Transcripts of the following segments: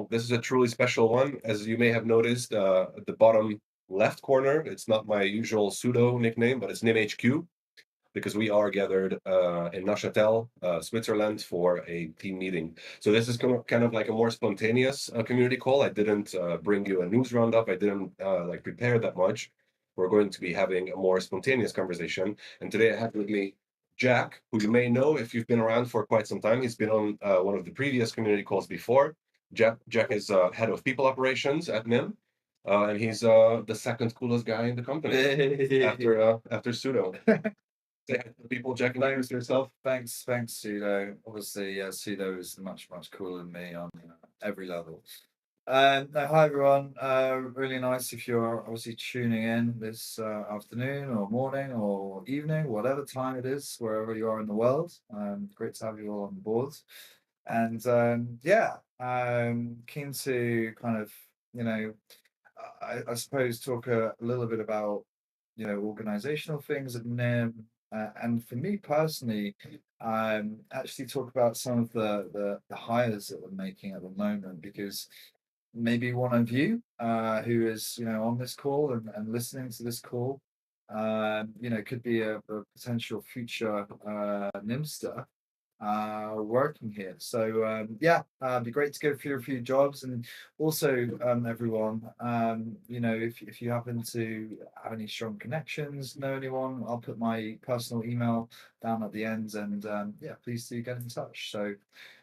So this is a truly special one. As you may have noticed, at the bottom left corner, it's not my usual Sudo nickname, but it's NymHQ because we are gathered in Neuchâtel, Switzerland for a team meeting. So this is kind of like a more spontaneous community call. I didn't bring you a news roundup. I didn't like prepare that much. We're going to be having a more spontaneous conversation. And today I have with me Jack, who you may know if you've been around for quite some time. He's been on one of the previous community calls before. Jack is head of people operations at Nym. And he's the second coolest guy in the company after Sudo. Say hi to the people, Jack, introduce yourself. Thanks, Sudo. Obviously, Sudo is much cooler than me on every level. No, hi everyone. Really nice if you're obviously tuning in this afternoon or morning or evening, whatever time it is, wherever you are in the world. Great to have you all on board. And keen to kind of, I suppose talk a little bit about, organizational things at Nym. And for me personally, actually talk about some of the hires that we're making at the moment, because maybe one of you who is on this call and listening to this call, could be a potential future Nimster working here. So it'd be great to go through a few jobs. And also everyone, if you happen to have any strong connections, know anyone, I'll put my personal email down at the end. And please do get in touch. So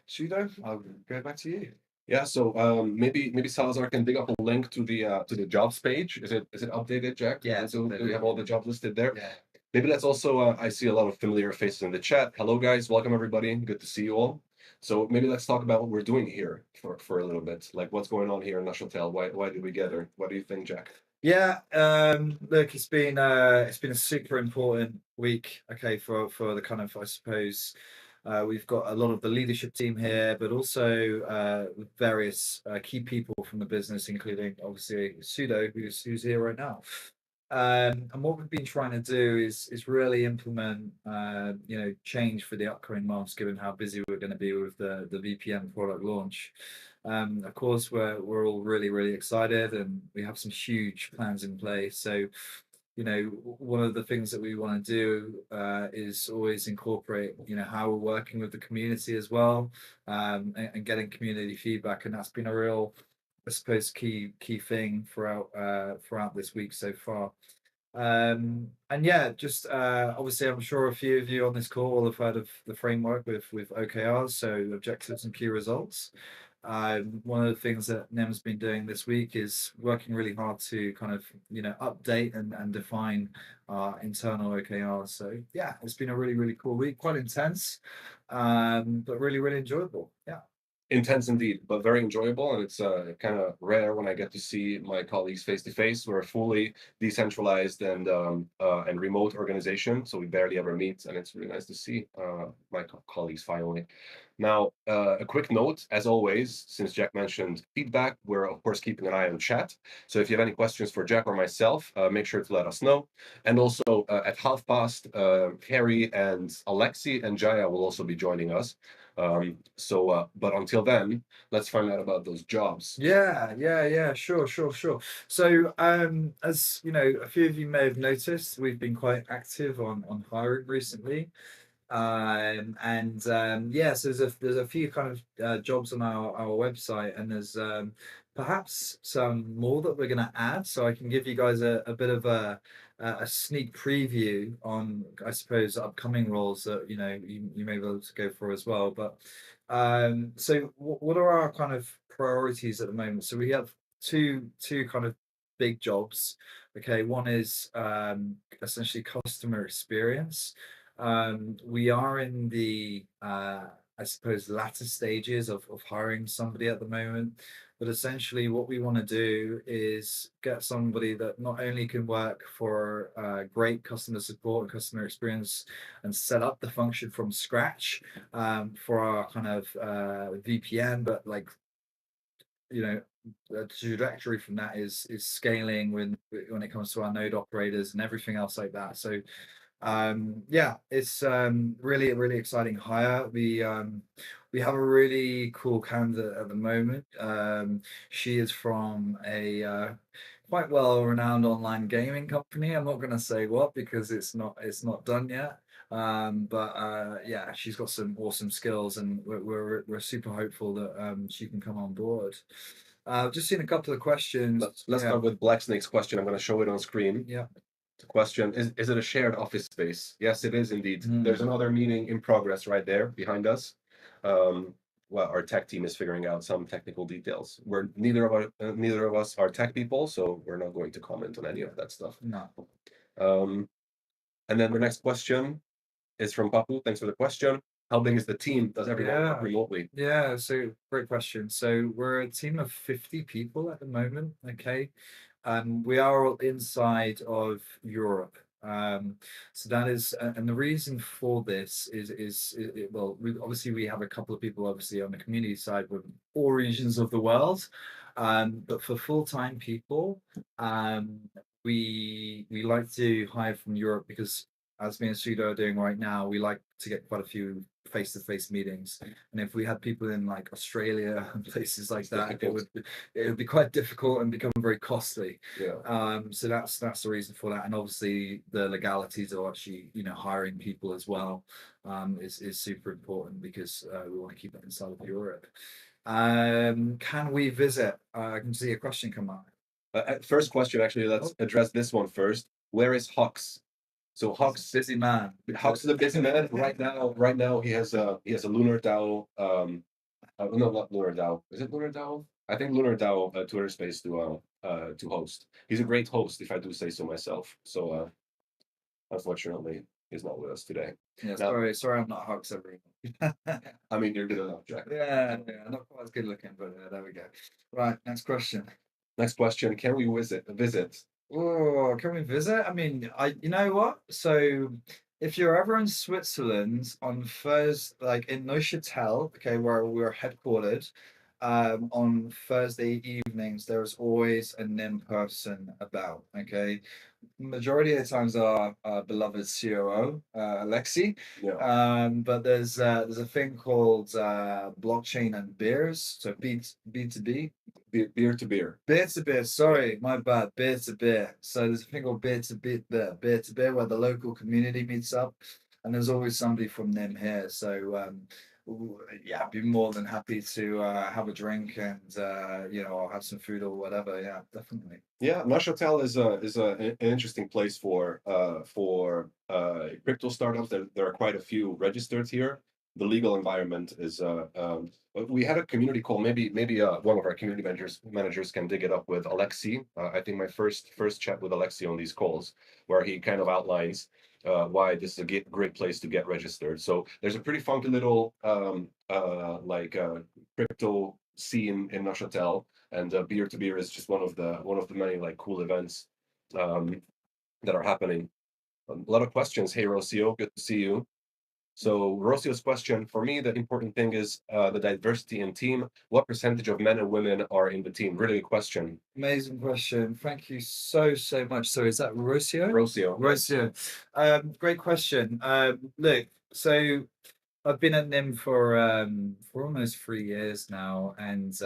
Sudo, I'll go back to you. Yeah, so maybe Salazar can dig up a link to the jobs page. Is it updated, Jack? Yeah. So do we have all the jobs listed there? Yeah. Maybe let's also I see a lot of familiar faces in the chat. Hello guys, welcome everybody. Good to see you all. So maybe let's talk about what we're doing here for a little bit. Like what's going on here in Neuchâtel? Why did we gather? What do you think, Jack? Yeah, look, it's been a super important week, okay, for the kind of, I suppose, we've got a lot of the leadership team here, but also various key people from the business, including obviously Sudo, who's here right now. And what we've been trying to do is really implement change for the upcoming months, given how busy we're going to be with the VPN product launch. Of course, we're all really excited, and we have some huge plans in place. So, one of the things that we want to do is always incorporate, how we're working with the community as well, and getting community feedback, and that's been a real, I suppose, key thing throughout this week so far. And just obviously, I'm sure a few of you on this call will have heard of the framework with OKRs, so objectives and key results. One of the things that Nem's been doing this week is working really hard to kind of update and define our internal OKRs. So yeah, it's been a really cool week, quite intense, but really enjoyable. Yeah. Intense indeed, but very enjoyable, and it's kind of rare when I get to see my colleagues face to face. We're a fully decentralized and remote organization, so we barely ever meet, and it's really nice to see my colleagues finally. Now, a quick note, as always, since Jack mentioned feedback, we're of course keeping an eye on chat. So if you have any questions for Jack or myself, make sure to let us know. And also at 5:30, Harry and Alexi and Jaya will also be joining us. But until then, let's find out about those jobs. Yeah, sure. So as you know, a few of you may have noticed, we've been quite active on hiring recently. So there's a few kind of jobs on our website, and there's perhaps some more that we're going to add, so I can give you guys a bit of a sneak preview on, I suppose, upcoming roles that you may be able to go for as well. But so what are our kind of priorities at the moment? So we have two kind of big jobs. Okay, one is essentially customer experience. We are in the I suppose latter stages of hiring somebody at the moment, but essentially what we want to do is get somebody that not only can work for great customer support and customer experience and set up the function from scratch for our kind of VPN, but like the trajectory from that is scaling when it comes to our node operators and everything else like that. So it's really exciting hire. we have a really cool candidate at the moment. She is from a quite well-renowned online gaming company. I'm not going to say what because it's not done yet. But yeah, she's got some awesome skills, and we're super hopeful that she can come on board. Just seen a couple of questions. Let's Yeah, start with Black Snake's question. I'm going to show it on screen. yeah. The question is it a shared office space? Yes, it is indeed. There's Mm. another meeting in progress right there behind us. Um, well, our tech team is figuring out some technical details. We're neither of us are tech people, so we're not going to comment on any of that stuff. No. Um, and then the next question is from Papu. Thanks for the question. How big is the team? Does everyone work Yeah. remotely? Yeah, so great question. So we're a team of 50 people at the moment, okay? We are all inside of Europe. So that is, and the reason for this well, obviously we have a couple of people obviously on the community side with all regions of the world. But for full-time people, um, we like to hire from Europe because as me and Sudo are doing right now, we like to get quite a few face-to-face meetings. And if we had people in like Australia and places like that, it would be quite difficult and become very costly. Yeah. So that's the reason for that. And obviously the legalities of actually, hiring people as well, is super important because we want to keep it inside of Europe. Can we visit? I can see a question come up. First question, actually, let's address this one first. Where is Hux? So Hux, Busy man. Hux is a busy man right now. Right now, he has a Lunar DAO. No, not Lunar DAO. Is it Lunar DAO? I think Lunar DAO Twitter space to host. He's a great host, if I do say so myself. So unfortunately, he's not with us today. Yeah, Now, sorry, I'm not Hux everyone. I mean, you're good enough, Jack. Yeah, not quite as good looking, but there we go. Right, next question. Next question: can we visit? Oh, can we visit? I mean, you know what? So, if you're ever in Switzerland on Thursday, like in Neuchâtel, okay, where we're headquartered, on Thursday evenings, there's always a NIM person about. Okay, majority of the times our beloved COO, Alexi. Yeah. But there's a thing called blockchain and beers, so B2B. Beer to beer. Beer to beer, sorry, my bad. Beer to beer. So there's a thing called beer to beer, where the local community meets up, and there's always somebody from NIM here. So yeah, I'd be more than happy to have a drink and I'll have some food or whatever. Yeah, definitely. Yeah, Neuchâtel an interesting place for crypto startups. There are quite a few registered here. The legal environment is we had a community call. Maybe one of our community managers can dig it up with Alexi. I think my first chat with Alexi on these calls, where he kind of outlines why this is a great place to get registered. So there's a pretty funky little crypto scene in Neuchâtel, and beer to beer is just one of the many like cool events that are happening. A lot of questions. Hey Rocio, good to see you. So Rocio's question: for me, the important thing is the diversity in team. What percentage of men and women are in the team? Really good question. Amazing question. Thank you so much. So is that Rocio? Rocio. Rocio. Great question. Look, so I've been at NIM for almost 3 years now, and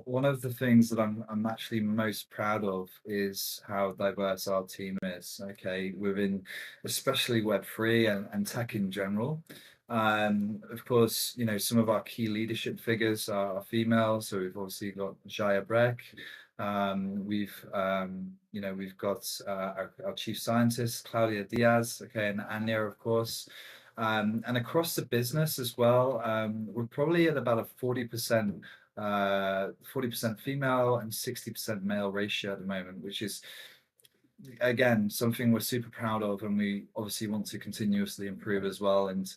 one of the things that I'm actually most proud of is how diverse our team is. Okay, within especially Web3 and tech in general. Of course, some of our key leadership figures are female, so we've obviously got Jaya Breck. We've got our chief scientist Claudia Diaz, okay, and Anya, of course. And across the business as well, we're probably at about a 40% female and 60% male ratio at the moment, which is again something we're super proud of, and we obviously want to continuously improve as well. And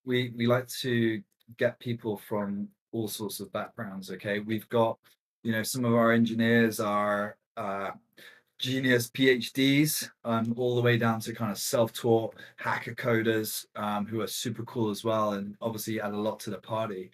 we like to get people from all sorts of backgrounds. Okay, we've got some of our engineers are genius PhDs, all the way down to kind of self-taught hacker coders, who are super cool as well, and obviously add a lot to the party.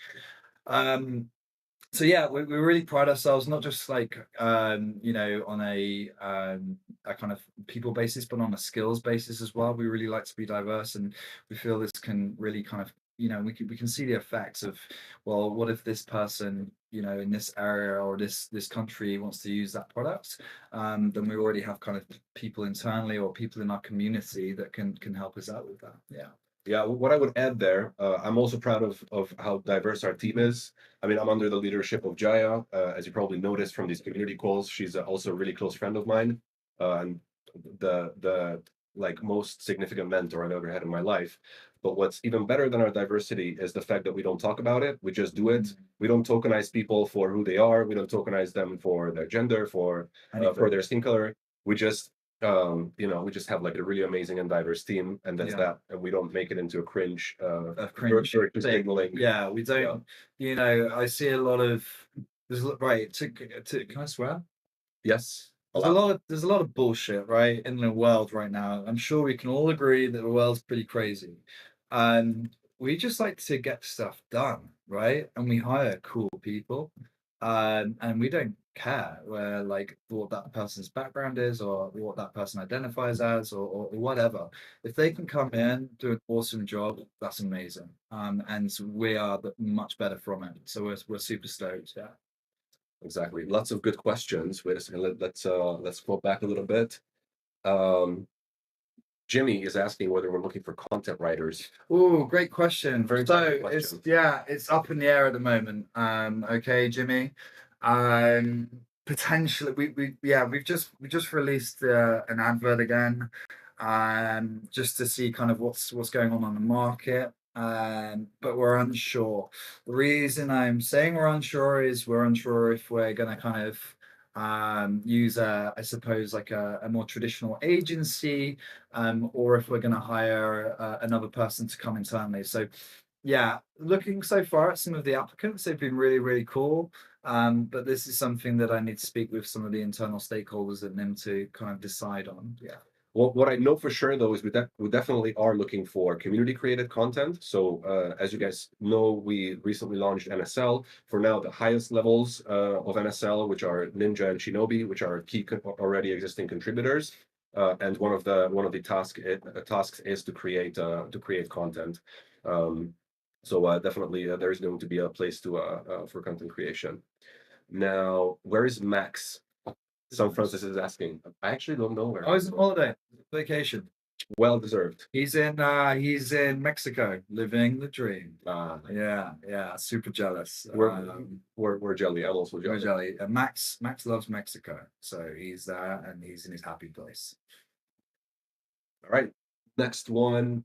So yeah, we really pride ourselves not just like on a kind of people basis, but on a skills basis as well. We really like to be diverse, and we feel this can really kind of we can see the effects of, well, what if this person, in this area or this country wants to use that product? Then we already have kind of people internally or people in our community that can help us out with that. Yeah. Yeah, what I would add there, I'm also proud of how diverse our team is. I mean, I'm under the leadership of Jaya. As you probably noticed from these community calls, she's also a really close friend of mine, and the like most significant mentor I've ever had in my life. But what's even better than our diversity is the fact that we don't talk about it. We just do it. We don't tokenize people for who they are. We don't tokenize them for their gender, for their skin color. We just we just have like a really amazing and diverse team, and that's Yeah. that. And we don't make it into a cringe, A cringe virtue thing. signaling. Yeah, we don't. I see a lot of. Right. Can I swear? Yes, There's a lot of bullshit, right, in the world right now. I'm sure we can all agree that the world's pretty crazy. And we just like to get stuff done, right? And we hire cool people. And we don't care where like what that person's background is or what that person identifies as or whatever. If they can come in, do an awesome job, that's amazing. And we are much better from it. So we're super stoked. Yeah. exactly. Lots of good questions. Wait a second. Let's go back a little bit. Um, Jimmy is asking whether we're looking for content writers. Oh, great question. Very So good question. it's up in the air at the moment. Okay, Jimmy. Potentially, we've just released an advert again, just to see kind of what's going on the market. But we're unsure. The reason I'm saying we're unsure is we're unsure if we're gonna kind of use I suppose like a more traditional agency, or if we're going to hire another person to come internally. So, yeah, looking so far at some of the applicants, they've been really, really cool. But this is something that I need to speak with some of the internal stakeholders at NIM to kind of decide on. Yeah. Well, what I know for sure though is we definitely are looking for community created content. So as you guys know, we recently launched NSL. For now, the highest levels of NSL, which are Ninja and Shinobi, which are key already existing contributors. And one of the tasks is to create content. So definitely there is going to be a place for content creation. Now, where is Max? Some Francis is asking. I actually don't know where. Oh, he's on holiday, vacation. Well deserved. He's in Mexico, living the dream. Uh, Yeah, super jealous. we're jelly. I'm also We're jelly. jelly. Max loves Mexico, so he's there and he's in his happy place. All right. Next one.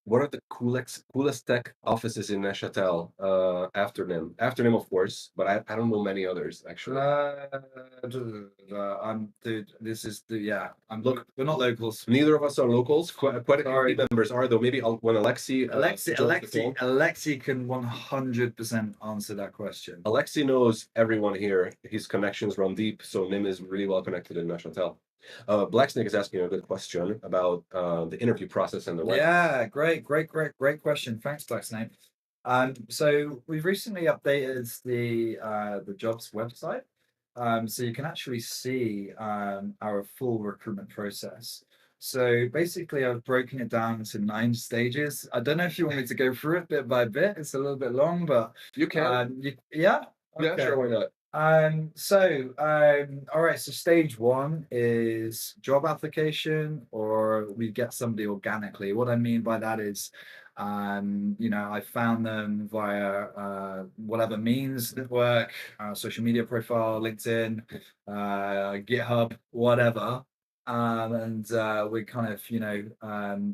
What are the coolest tech offices in Neuchâtel? After NIM. After NIM, of course, but I don't know many others actually. Dude. This is I'm Look, we're not locals. Neither of us are locals. Quite a few Sorry. team members are though. Maybe when Alexi can 100% answer that question. Alexi knows everyone here. His connections run deep, so NIM is really well connected in Neuchâtel. Blacksnake is asking a good question about the interview process and the web. Yeah, great question. Thanks, Blacksnake. So we've recently updated the jobs website. So you can actually see our full recruitment process. So basically, I've broken it down into 9 stages. I don't know if you want me to go through it bit by bit. It's a little bit long, but You can. yeah. Yeah, Okay. sure, why not? All right, so stage 1 is job application, or we get somebody organically. What I mean by that is, I found them via whatever means, network, social media profile, LinkedIn, GitHub, whatever. And we kind of,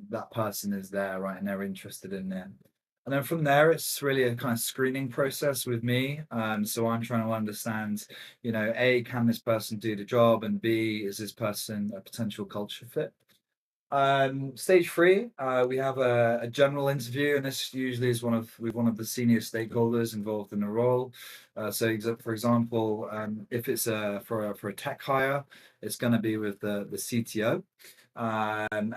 that person is there, right, and they're interested in it. And then from there, it's really a kind of screening process with me. So I'm trying to understand, A, can this person do the job? And B, is this person a potential culture fit? Stage 3, we have a general interview, and this usually is with one of the senior stakeholders involved in the role. For example, if it's for a tech hire, it's going to be with the CTO, and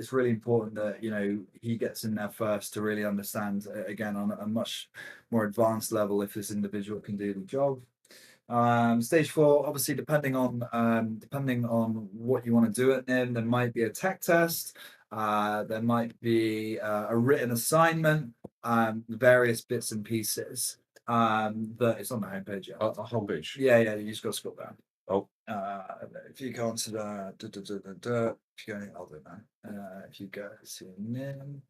it's really important that he gets in there first to really understand again on a much more advanced level if this individual can do the job. Stage 4, obviously, depending on what you want to do at NIM, there might be a tech test. There might be a written assignment, various bits and pieces. But it's on the homepage. Yeah, Homepage. yeah. You just got to scroll down. Oh, If you go onto the, if you go, I'll do it now. If you go to Nim,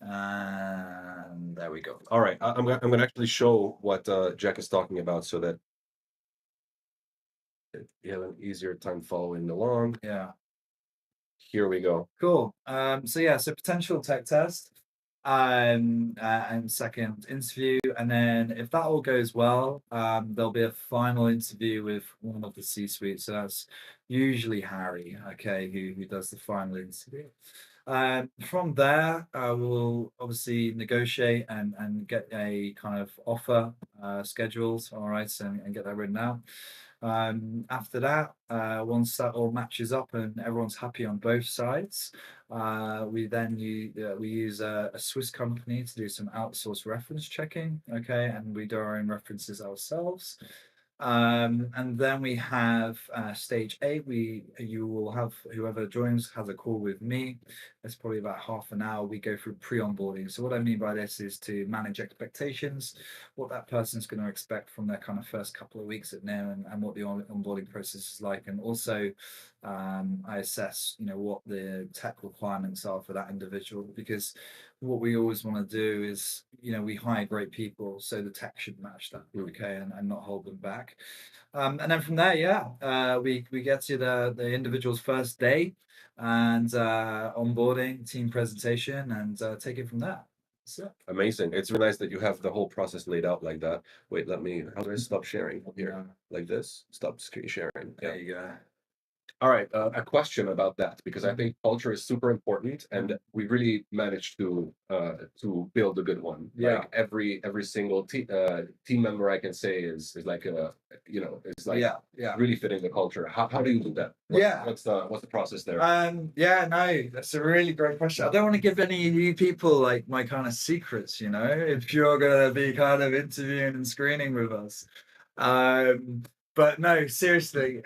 and there we go. all right. I'm gonna actually show what Jack is talking about so that you have an easier time following along. Yeah. Here we go. Cool. So potential tech test, and second interview, and then if that all goes well, there'll be a final interview with one of the C-suite. So that's usually Harry, okay, who does the final interview. From there, we'll obviously negotiate and get a kind of offer scheduled, all right, and get that written out. After that, once that all matches up and everyone's happy on both sides, we use a Swiss company to do some outsourced reference checking, okay, and we do our own references ourselves. And then we have stage 8. You will have whoever joins has a call with me. It's probably about half an hour. We go through pre-onboarding. So what I mean by this is to manage expectations, what that person's going to expect from their kind of first couple of weeks at NIM, and what the onboarding process is like, and also I assess what the tech requirements are for that individual, because what we always want to do is we hire great people, so the tech should match that, okay, and not hold them back. And then from there, we get to the individual's first day and onboarding, team presentation, and take it from there. So Amazing. It's really nice that you have the whole process laid out like that. Wait, how do I stop sharing here? Like this? Stop screen sharing. there you go. All right, a question about that, because I think culture is super important, and we really managed to build a good one. Yeah. Like every single team member I can say is like it's like Yeah. really fitting the culture. How do you do that? What's the process there? Yeah, no, that's a really great question. I don't want to give any of you people like my kind of secrets, if you're gonna be kind of interviewing and screening with us. But no, seriously,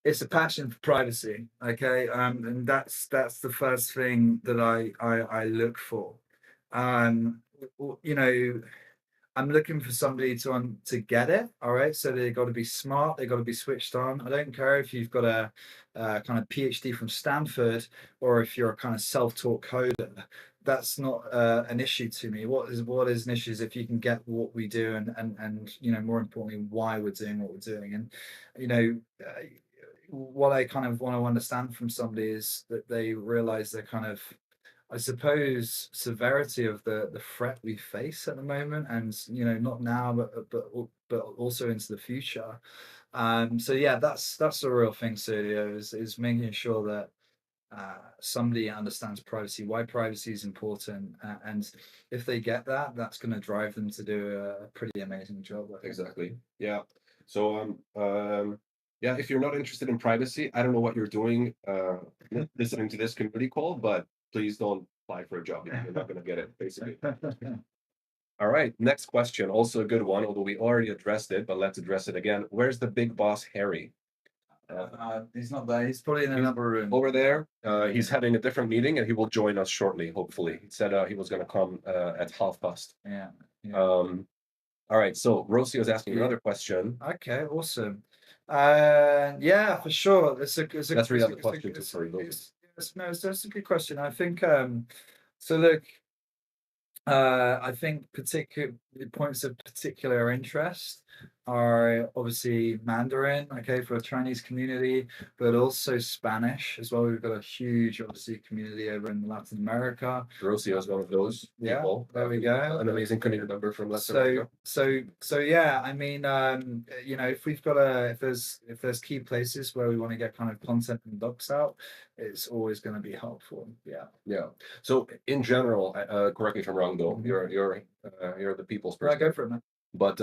it's a passion for privacy, okay? And that's the first thing that I look for. Um, I'm looking for somebody to get it. All right, so they got to be smart. They got to be switched on. I don't care if you've got a kind of PhD from Stanford or if you're a kind of self-taught coder. That's not an issue to me. What is an issue is if you can get what we do and more importantly why we're doing what we're doing. And what I kind of want to understand from somebody is that they realize they're kind of, I suppose, severity of the threat we face at the moment, and not now, but also into the future. So yeah, that's the real thing, Sergio, is making sure that somebody understands privacy, why privacy is important, and if they get that, that's going to drive them to do a pretty amazing job. Exactly. Yeah. So yeah, if you're not interested in privacy, I don't know what you're doing listening to this community call, but please don't apply for a job. You're not going to get it, basically. All right, next question, also a good one, although we already addressed it, but let's address it again. Where's the big boss, Harry? He's not there. He's probably in another room. Over there. He's having a different meeting, and he will join us shortly, hopefully. He said he was going to come at 12:30. Yeah. All right, so Rosie was asking another question. Okay, awesome. Yeah, for sure. That's really the question. That's a good question. I think so. Look, I think particular points of particular interest are obviously Mandarin, okay, for a Chinese community, but also Spanish as well. We've got a huge, obviously, community over in Latin America. Rosie is one of those people. There we go. An amazing community member from Latin America. So yeah, I mean, if we've got if there's key places where we want to get kind of content and docs out, it's always going to be helpful. Yeah. So in general, correct me if I'm wrong though. You're the people's person. Go for it, man. But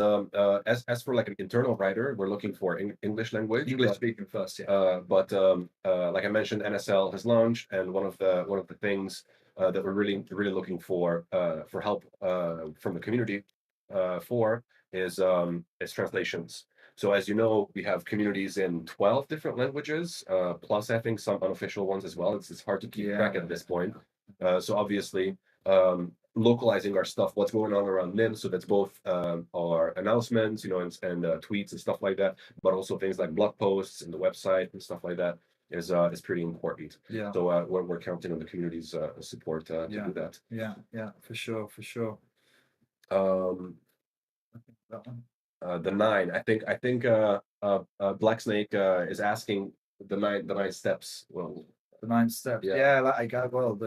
as for like an internal writer, we're looking for English language. English speaking first, yeah. But like I mentioned, NSL has launched, and one of the things that we're really looking for help from the community is translations. So as you know, we have communities in 12 different languages, plus I think some unofficial ones as well. It's hard to keep track at this point. So obviously, localizing our stuff, what's going on around NIM. So that's both our announcements, and tweets and stuff like that, but also things like blog posts and the website and stuff like that is pretty important. Yeah. So we're counting on the community's support to do that. Yeah, for sure. That one. The nine. I think Black Snake is asking the nine steps. Well, The 9 steps. Yeah. Yeah, like I got well,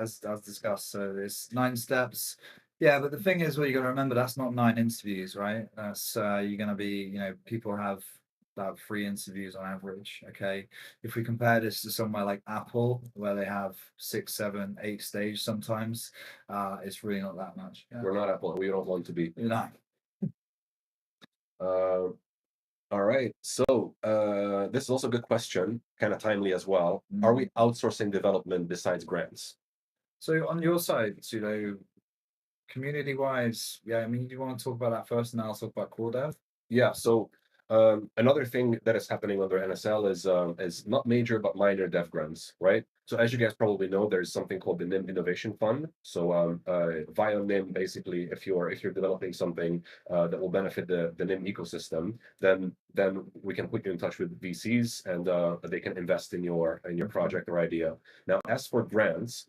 as discussed. So there's 9 steps. Yeah, but the thing is, well, you got to remember that's not 9 interviews, right? That's you're gonna be, people have about 3 interviews on average. Okay, if we compare this to somewhere like Apple, where they have 6, 7, 8 stage sometimes, it's really not that much. Yeah. We're not Apple. We don't want to be. You know. Uh, all right. So this is also a good question, kind of timely as well. Are we outsourcing development besides grants? So on your side, community wise, yeah, I mean, do you want to talk about that first, and then I'll talk about core dev? Yeah. So another thing that is happening under NSL is not major but minor dev grants, right? So as you guys probably know, there's something called the NIM Innovation Fund. So via NIM, basically, if you're developing something that will benefit the NIM ecosystem, then we can put you in touch with VCs and they can invest in your project or idea. Now, as for grants,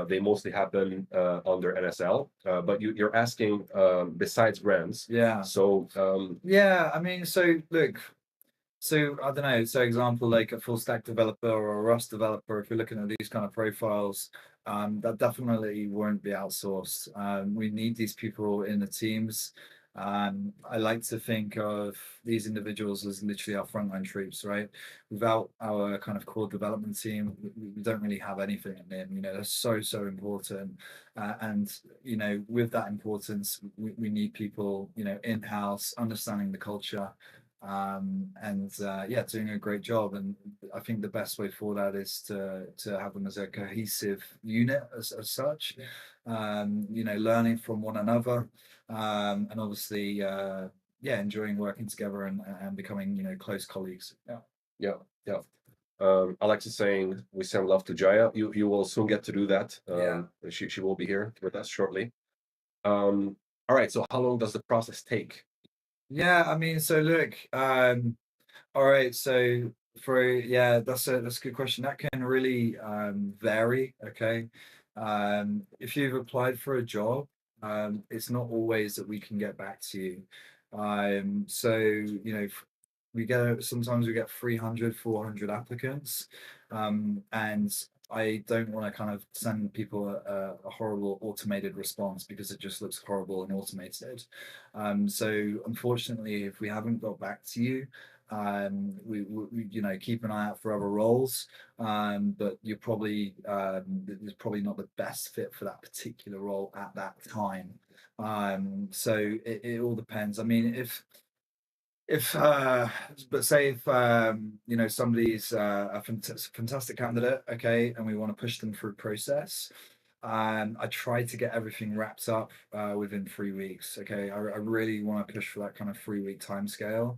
they mostly happen under NSL, but you're asking besides grants. Yeah. So Yeah, I mean, so look, so I don't know, so example, like a full stack developer or a Rust developer, if you're looking at these kind of profiles, that definitely won't be outsourced. We need these people in the teams. I like to think of these individuals as literally our frontline troops, right? Without our kind of core development team, we don't really have anything in them. They're so important. And with that importance, we need people, in-house, understanding the culture, and yeah, doing a great job. And I think the best way for that is to have them as a cohesive unit as such, learning from one another, and obviously yeah, enjoying working together and becoming close colleagues. yeah. Alex is saying we send love to Jaya. You will soon get to do that. She will be here with us shortly. All right. So how long does the process take? Yeah, I mean, so look, all right, so yeah, that's a good question. That can really vary, okay? If you've applied for a job, it's not always that we can get back to you. So sometimes we get 300, 400 applicants, and I don't want to kind of send people a horrible automated response because it just looks horrible and automated. So unfortunately, if we haven't got back to you, we keep an eye out for other roles. But you're probably there's probably not the best fit for that particular role at that time. So it all depends. I mean, if but say if somebody's a fantastic candidate, okay, and we want to push them through process, I try to get everything wrapped up within 3 weeks. Okay, I really want to push for that kind of 3-week time scale.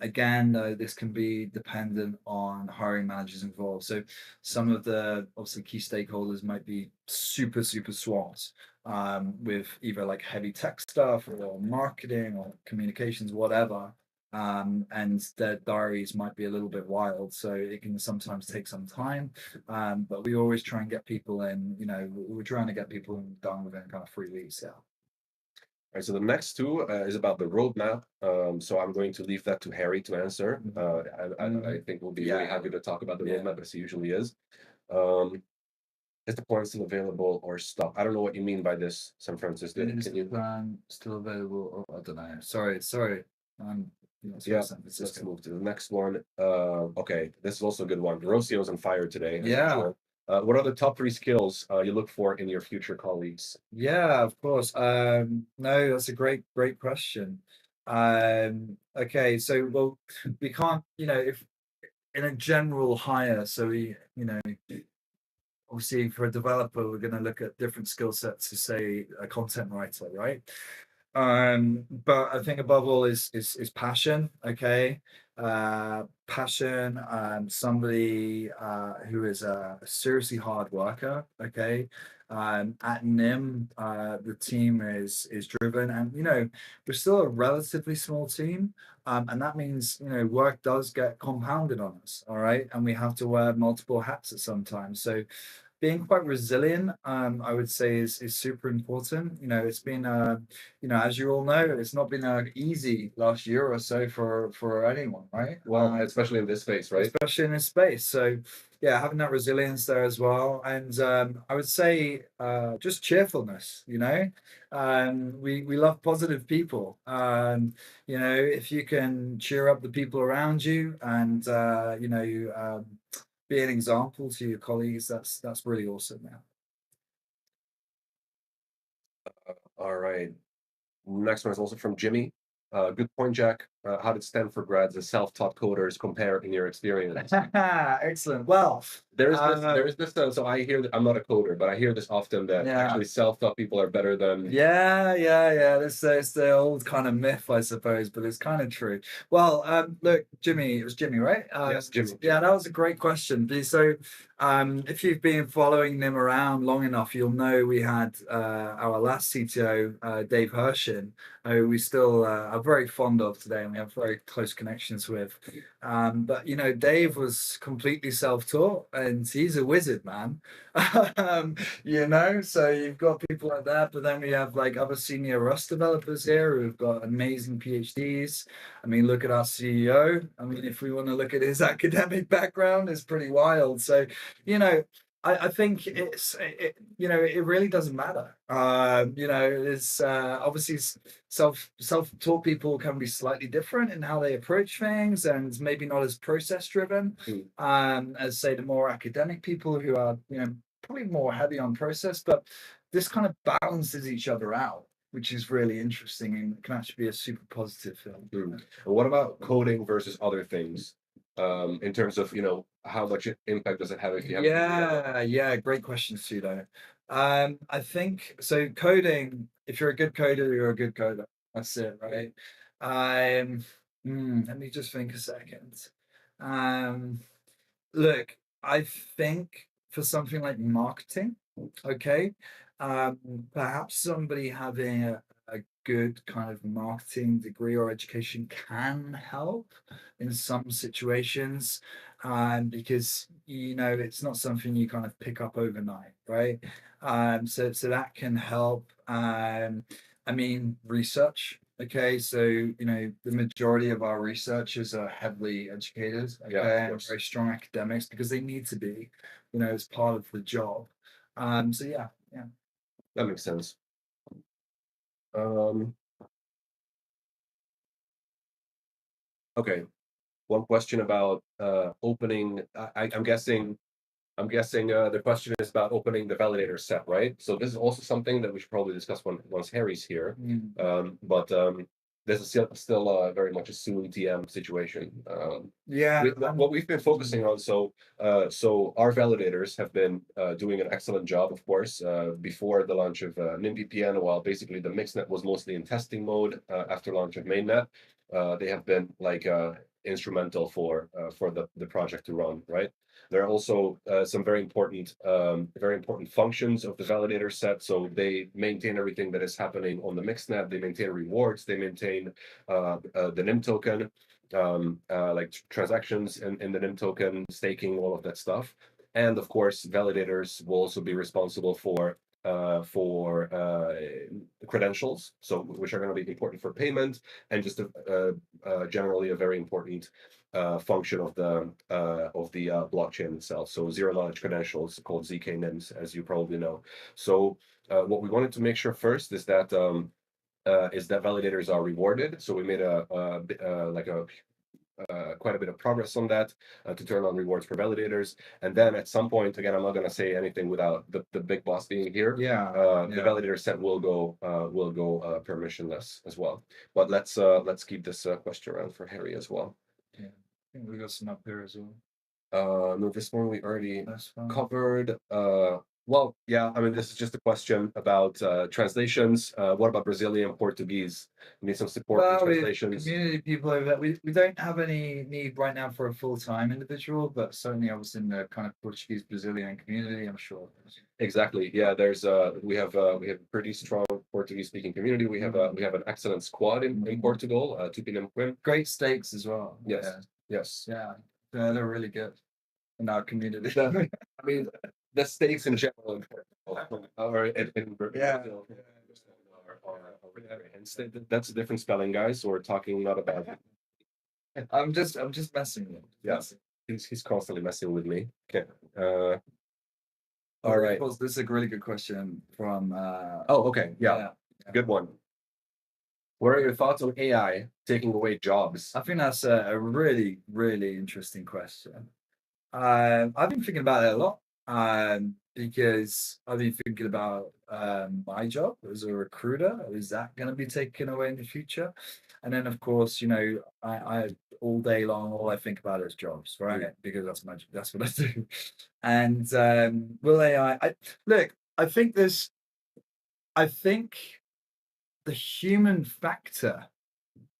Again, though, this can be dependent on hiring managers involved. So some of the obviously key stakeholders might be super swamped with either like heavy tech stuff or marketing or communications, whatever. And their diaries might be a little bit wild, so it can sometimes take some time. But we always try and get people in. We're trying to get people done within kind of 3 weeks. Yeah. All right, so the next two is about the roadmap. So I'm going to leave that to Harry to answer. I think we'll be really happy to talk about the roadmap as he usually is. Is the plan still available or stop? I don't know what you mean by this, San Francisco. Is the plan still available? Oh, I don't know. Sorry. Yeah, let's move to the next one. Okay, this is also a good one. Rocio's on fire today. Yeah. What are the top 3 skills you look for in your future colleagues? Yeah, of course. No, that's a great question. Okay, so well, we can't, if in a general hire, so obviously for a developer, we're going to look at different skill sets to say a content writer, right? But I think above all is passion. Okay, passion. Somebody who is a seriously hard worker. Okay, at Nim, the team is driven, and we're still a relatively small team, and that means work does get compounded on us. All right, and we have to wear multiple hats at some time. So being quite resilient, I would say is super important. It's been as you all know, it's not been easy last year or so for anyone, right? Well, especially in this space, right? Especially in this space. So yeah, having that resilience there as well, and I would say just cheerfulness. We love positive people. If you can cheer up the people around you, and be an example to your colleagues, that's really awesome now. All right. Next one is also from Jimmy. Good point, Jack. How did Stanford grads as self-taught coders compare in your experience? Excellent. Well, There is this. So I hear that I'm not a coder, but I hear this often that yeah. actually self-taught people are better than. Yeah. It's the old kind of myth, I suppose, but it's kind of true. Well, look, Jimmy, it was Jimmy, right? Yes, Jimmy. Yeah, that was a great question. So, if you've been following Nim around long enough, you'll know we had our last CTO, Dave Hershin, who we still are very fond of today, and we have very close connections with. But Dave was completely self-taught, and he's a wizard, man. So you've got people like that, but then we have like other senior Rust developers here who've got amazing PhDs. I mean, look at our CEO. I mean, if we want to look at his academic background, it's pretty wild. So, you know, I think it really doesn't matter. It's obviously self-taught people can be slightly different in how they approach things, and maybe not as process driven as say the more academic people who are probably more heavy on process, but this kind of balances each other out, which is really interesting and can actually be a super positive film. And what about coding versus other things? In terms of how much impact does it have if you have? Yeah, great question, Sudo. I think so. Coding, if you're a good coder, you're a good coder. That's it, right? Um, Let me just think a second. Um, Look, I think for something like marketing, okay, um, perhaps somebody having a good kind of marketing degree or education can help in some situations, because it's not something you kind of pick up overnight, right? So that can help. I mean, research. Okay, so the majority of our researchers are heavily educated, okay, and very strong academics because they need to be, as part of the job. So yeah. That makes sense. Okay. One question about opening. I'm guessing the question is about opening the validator set, right? So this is also something that we should probably discuss once Harry's here. But this is still very much a soon TM situation. What we've been focusing on, so our validators have been doing an excellent job, of course, before the launch of NymVPN, while basically the mixnet was mostly in testing mode after launch of mainnet. They have been like instrumental for the project to run, right? There are also some very important functions of the validator set. So they maintain everything that is happening on the mixnet. They maintain rewards. They maintain the NIM token, like transactions in the NIM token, staking, all of that stuff. And of course, validators will also be responsible for credentials, so which are going to be important for payment, and just generally a very important function of the blockchain itself. So zero knowledge credentials called ZK NIMs, as you probably know. So what we wanted to make sure first is that validators are rewarded. So we made quite a bit of progress on that to turn on rewards for validators. And then at some point, again, I'm not going to say anything without the big boss being here. The validator set will go permissionless as well. But let's keep this question around for Harry as well. Yeah, I think we got some up there as well. No, this one we already covered. Well, yeah, I mean, this is just a question about translations. What about Brazilian Portuguese? Need some support with Well, with translations? community people over there, we don't have any need right now for a full-time individual, but certainly I was in the kind of Portuguese Brazilian community, I'm sure. Exactly. Yeah, we have a pretty strong Portuguese speaking community. We have an excellent squad in Portugal, Tupinambquim. Great steaks as well. Yes. Yeah. Yes. Yeah. They're really good in our community. I mean, the steaks in general in Portugal or in Yeah. Brazil are really great. And that's a different spelling, guys. So we're talking not about I'm just messing with you. yeah. He's constantly messing with me. Okay. All Okay, right. this is a really good question from Oh, okay. Yeah. Good one. What are your thoughts on AI taking away jobs? I think that's a really, really interesting question. I've been thinking about it a lot because I've been thinking about my job as a recruiter. Is that going to be taken away in the future? And then, of course, I all day long, all I think about is jobs, right? Because that's what I do. And will AI? Look, I think I think the human factor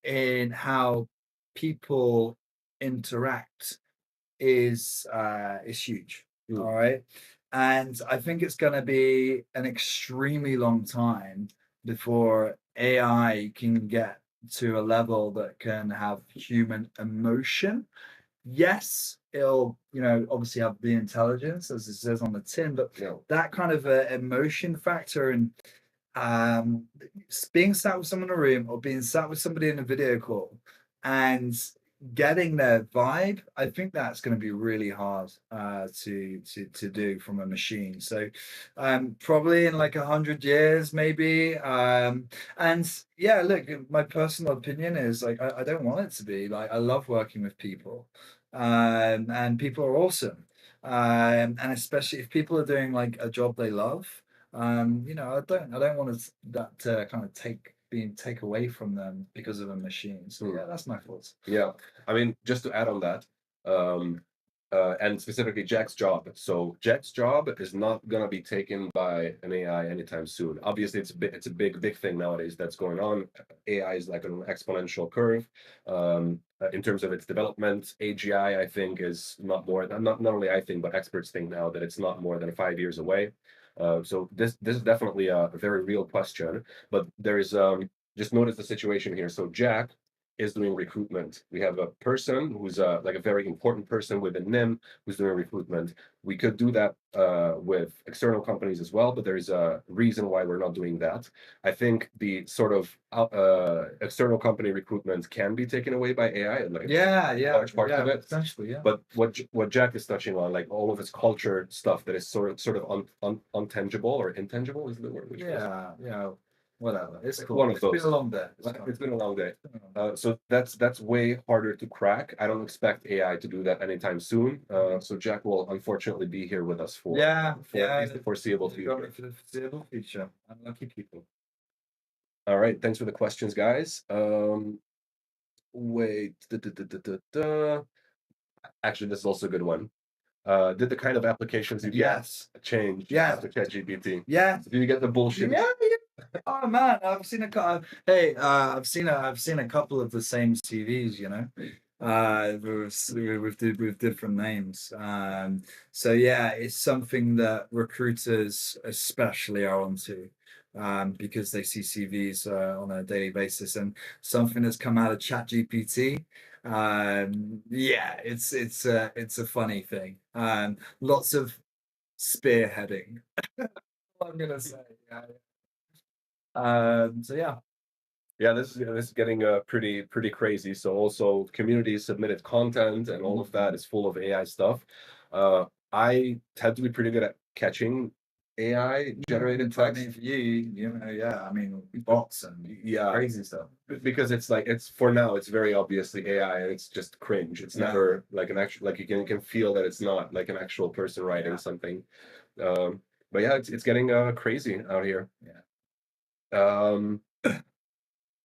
in how people interact is huge. Mm. All right. And I think it's going to be an extremely long time before AI can get to a level that can have human emotion. Yes, it'll, obviously have the intelligence, as it says on the tin, but Yeah. that kind of emotion factor and being sat with someone in a room or being sat with somebody in a video call and getting their vibe, I think that's going to be really hard to do from a machine. So probably in like 100 years, maybe. And yeah, look, my personal opinion is like I don't want it to be like I love working with people, and people are awesome. And especially if people are doing like a job they love, I don't want that to kind of take away from them because of a machine. So yeah, that's my thoughts. Yeah, I mean, just to add on that, um, and specifically Jack's job. So Jack's job is not gonna be taken by an AI anytime soon. Obviously, it's a big thing nowadays that's going on. AI is like an exponential curve in terms of its development. AGI, I think, is not only I think, but experts think now that it's not more than 5 years away. So this is definitely a very real question. But there is just notice the situation here. So Jack is doing recruitment. We have a person who's like a very important person within NIM who's doing recruitment. We could do that with external companies as well, but there's a reason why we're not doing that. I think the sort of external company recruitment can be taken away by AI, like Yeah, large parts of it. essentially, yeah. But what Jack is touching on, like all of his culture stuff that is sort of untangible or intangible, is the word? Which was Yeah, whatever. It's cool. one of It's been those. a long day. It's been a long day. So that's way harder to crack. I don't expect AI to do that anytime soon. So Jack will unfortunately be here with us for at least the foreseeable future. For the foreseeable future. Unlucky people. All right, thanks for the questions, guys. Wait. Actually, this is also a good one. Did the kind of applications you Yes. get change Yes. after ChatGPT? Yeah. Do you get the bullshit? Yeah. Oh man, I've seen I've seen a couple of the same CVs, with different names. So yeah, it's something that recruiters especially are onto, because they see CVs on a daily basis, and something that's come out of ChatGPT. Yeah, it's a funny thing. Lots of spearheading. I'm gonna say, yeah. So yeah. Yeah, this is getting pretty crazy. So also community submitted content and all of that is full of AI stuff. I tend to be pretty good at catching AI generated I text. mean, for yeah, I mean, bots and Yeah, crazy stuff. because it's like it's for now it's very obviously AI and it's just cringe. It's Yeah. never like an actual like you can feel that it's not like an actual person writing Yeah. something. But yeah, it's getting crazy out here. Yeah. Um,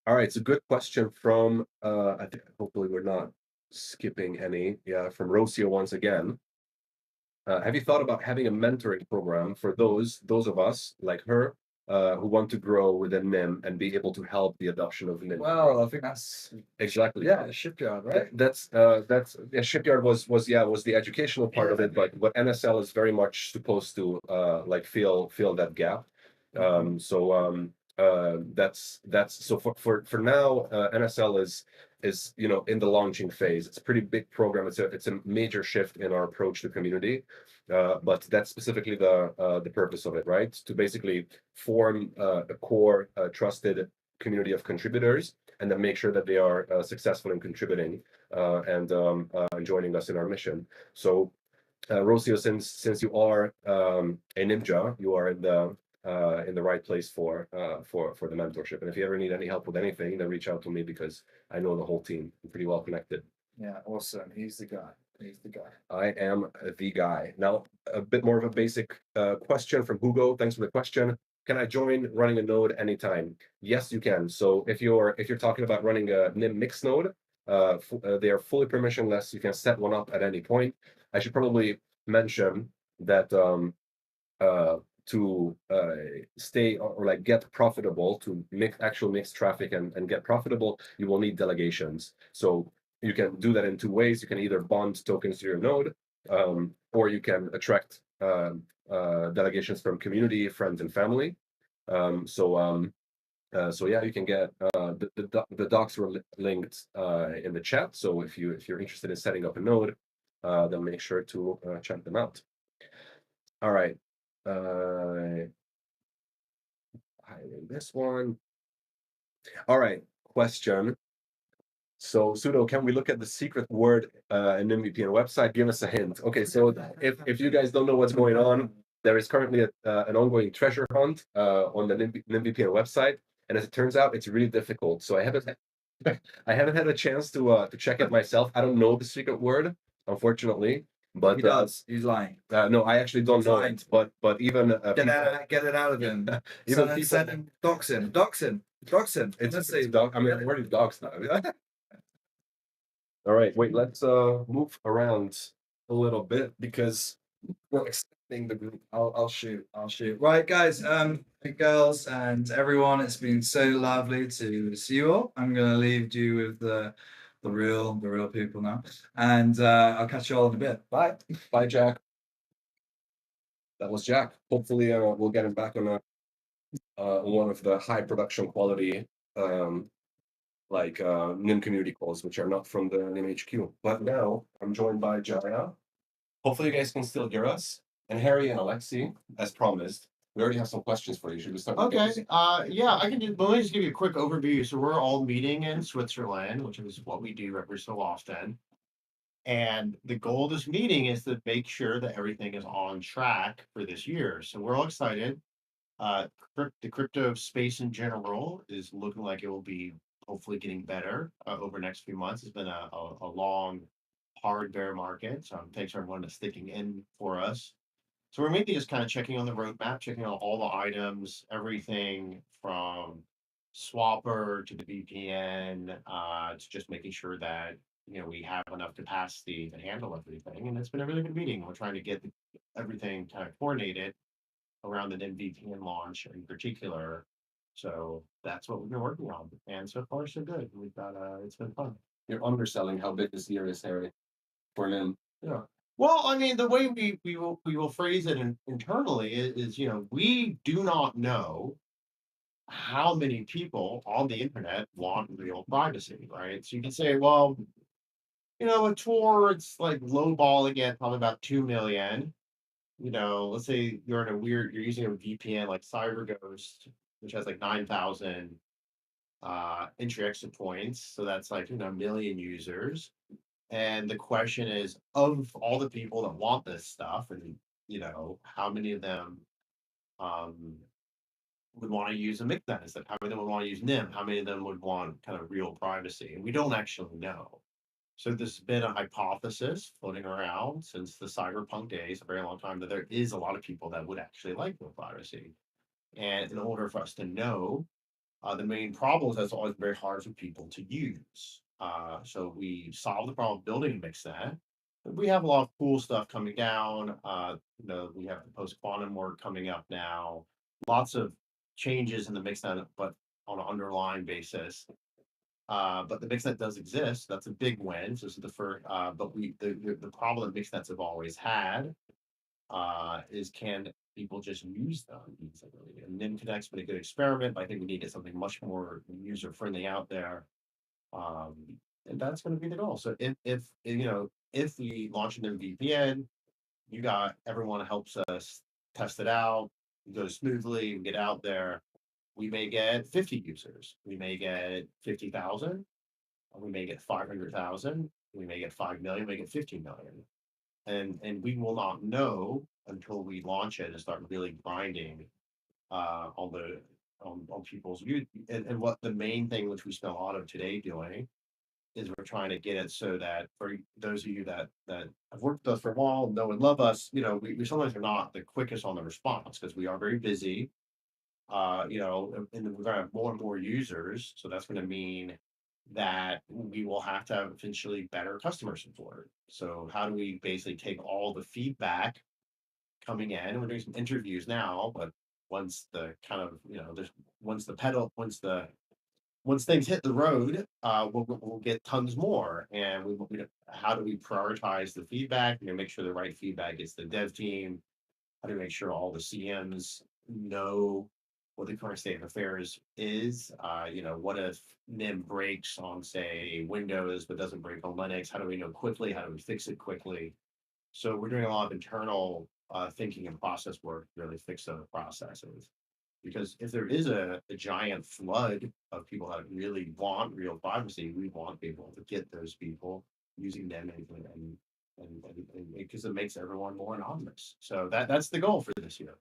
all right, it's a good question from I think hopefully we're not skipping any. Yeah, from Rocio once again. have you thought about having a mentoring program for those of us like her who want to grow within NIM and be able to help the adoption of NIM? Well, I think that's Exactly. yeah, shipyard, right? That's yeah, Shipyard was the educational part of it, but NSL is very much supposed to like fill that gap. That's so for now, NSL is in the launching phase. It's a pretty big program. It's a major shift in our approach to community, but that's specifically the purpose of it, right? To basically form a core trusted community of contributors and then make sure that they are successful in contributing and joining us in our mission. So, Rocio, since you are a ninja, you are in the right place for the mentorship. And if you ever need any help with anything, then reach out to me because I know the whole team. I'm pretty well connected. Yeah, awesome. He's the guy. He's the guy. I am the guy. Now, a bit more of a basic question from Hugo. Thanks for the question. Can I join running a node anytime? Yes, you can. So if you're talking about running a NIM mix node, they are fully permissionless. You can set one up at any point. I should probably mention that to stay or like get profitable, to actual mix traffic and get profitable, you will need delegations. So you can do that in two ways. You can either bond tokens to your node, or you can attract delegations from community, friends, and family. So yeah, you can get the docs were linked in the chat. So if you're interested in setting up a node, then make sure to check them out. All right. Highlight this one. All right. Question. So Sudo, can we look at the secret word in NymVPN website? Give us a hint. Okay, so if you guys don't know what's going on, there is currently an ongoing treasure hunt on the NymVPN website, and as it turns out, it's really difficult. So I haven't had a chance to check it myself. I don't know the secret word, unfortunately. But he does. He's lying. No, I actually don't know it. But even get it out of him. even send him, dox him. It's dog. I mean, where are the dogs now? All right, wait. Let's move around a little bit because we're extending the group. I'll shoot. Right, guys, girls, and everyone. It's been so lovely to see you all. I'm gonna leave you with the real people now, and I'll catch you all in a bit. Bye. Bye, Jack. That was Jack. Hopefully, we'll get him back on one of the high production quality NIM community calls, which are not from the NIM HQ. But now I'm joined by Jaya. Hopefully, you guys can still hear us. And Harry and Alexi, as promised, we already have some questions for you. Should we start? Okay. Yeah, I can do. Let me just give you a quick overview. So we're all meeting in Switzerland, which is what we do every so often. And the goal of this meeting is to make sure that everything is on track for this year. So we're all excited. The crypto space in general is looking like it will be hopefully getting better over the next few months. It's been a long, hard bear market. So thanks everyone that's sticking in for us. So we're mainly just kind of checking on the roadmap, checking on all the items, everything from Swapper to the VPN, to just making sure that we have enough capacity to handle everything. And it's been a really good meeting. We're trying to get everything kind of coordinated around the NymVPN launch in particular. So that's what we've been working on. And so far so good. We've got it's been fun. You're underselling how big this year is, Harry, for NIM. Yeah. Well, I mean, the way we will phrase it internally is we do not know how many people on the internet want real privacy, right? So you can say, well, a Tor, it's like lowballing it probably about 2 million. Let's say you're using a VPN like CyberGhost, which has like 9,000 entry exit points. So that's like, a million users. And the question is, of all the people that want this stuff, and how many of them would want to use a mixed instead? How many of them would want to use NIM? How many of them would want kind of real privacy? And we don't actually know. So there's been a hypothesis floating around since the cyberpunk days, a very long time, that there is a lot of people that would actually like real privacy. And in order for us to know, the main problem is that it's always very hard for people to use. So we solved the problem of building a mixnet. we have a lot of cool stuff coming down. We have the post quantum work coming up now. Lots of changes in the mixnet, but on an underlying basis. But the mixnet does exist. That's a big win. So this is the first. But the problem that mixnets have always had is can people just use them easily? And NymConnect's been a good experiment, but I think we need to get something much more user friendly out there. Um, and that's going to be the goal. So if we launch an NymVPN, you got everyone helps us test it out, it goes smoothly, we get out there. We may get 50 users, we may get 50,000, we may get 500,000, we may get 5 million, we may get 15 million. And we will not know until we launch it and start really grinding on the on people's use. And what the main thing which we spent a lot of today doing is we're trying to get it so that for those of you that have worked with us for a while, know and love us, we sometimes are not the quickest on the response because we are very busy. And we're gonna have more and more users, so that's gonna mean that we will have to have eventually better customer support. So how do we basically take all the feedback coming in? We're doing some interviews now, but once the kind of, there's once things hit the road, we'll get tons more. And how do we prioritize the feedback? Make sure the right feedback gets the dev team. How do we make sure all the CMs know what the current state of affairs is? What if Nym breaks on, say, Windows, but doesn't break on Linux? How do we know quickly? How do we fix it quickly? So we're doing a lot of internal thinking and process work to really fix those processes. Because if there is a giant flood of people that really want real privacy, we want people to get those people using them and because it makes everyone more anonymous. So that's the goal for this year.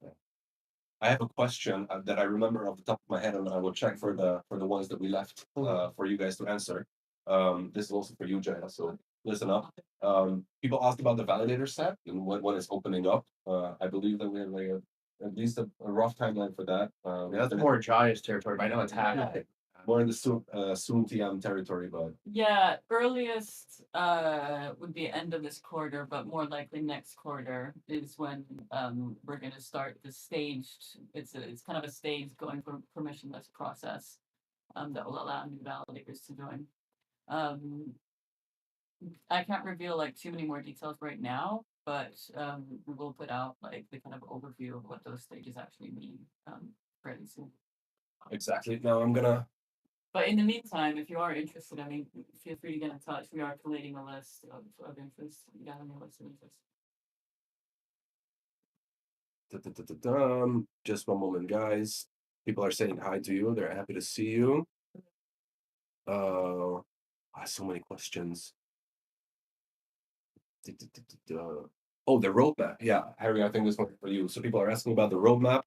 I have a question that I remember off the top of my head, and I will check for the ones that we left for you guys to answer. This is also for you, Jaya. So listen up. People asked about the validator set and when it's opening up. I believe that we have like at least a rough timeline for that. That's more Jaya's territory, but I know it's happening. More in the soon TM territory, but Yeah, earliest would be end of this quarter, but more likely next quarter is when we're going to start the staged. It's kind of a staged going for permissionless process that will allow new validators to join. I can't reveal like too many more details right now, but we will put out like the kind of overview of what those stages actually mean fairly soon. exactly. Now I'm gonna. But in the meantime, if you are interested, I mean, feel free to get in touch. We are collating a list of interest. We got on your list of interest. Just one moment, guys. People are saying hi to you. They're happy to see you. So many questions. Oh, the roadmap. Yeah, Harry, I think this one's for you. So people are asking about the roadmap,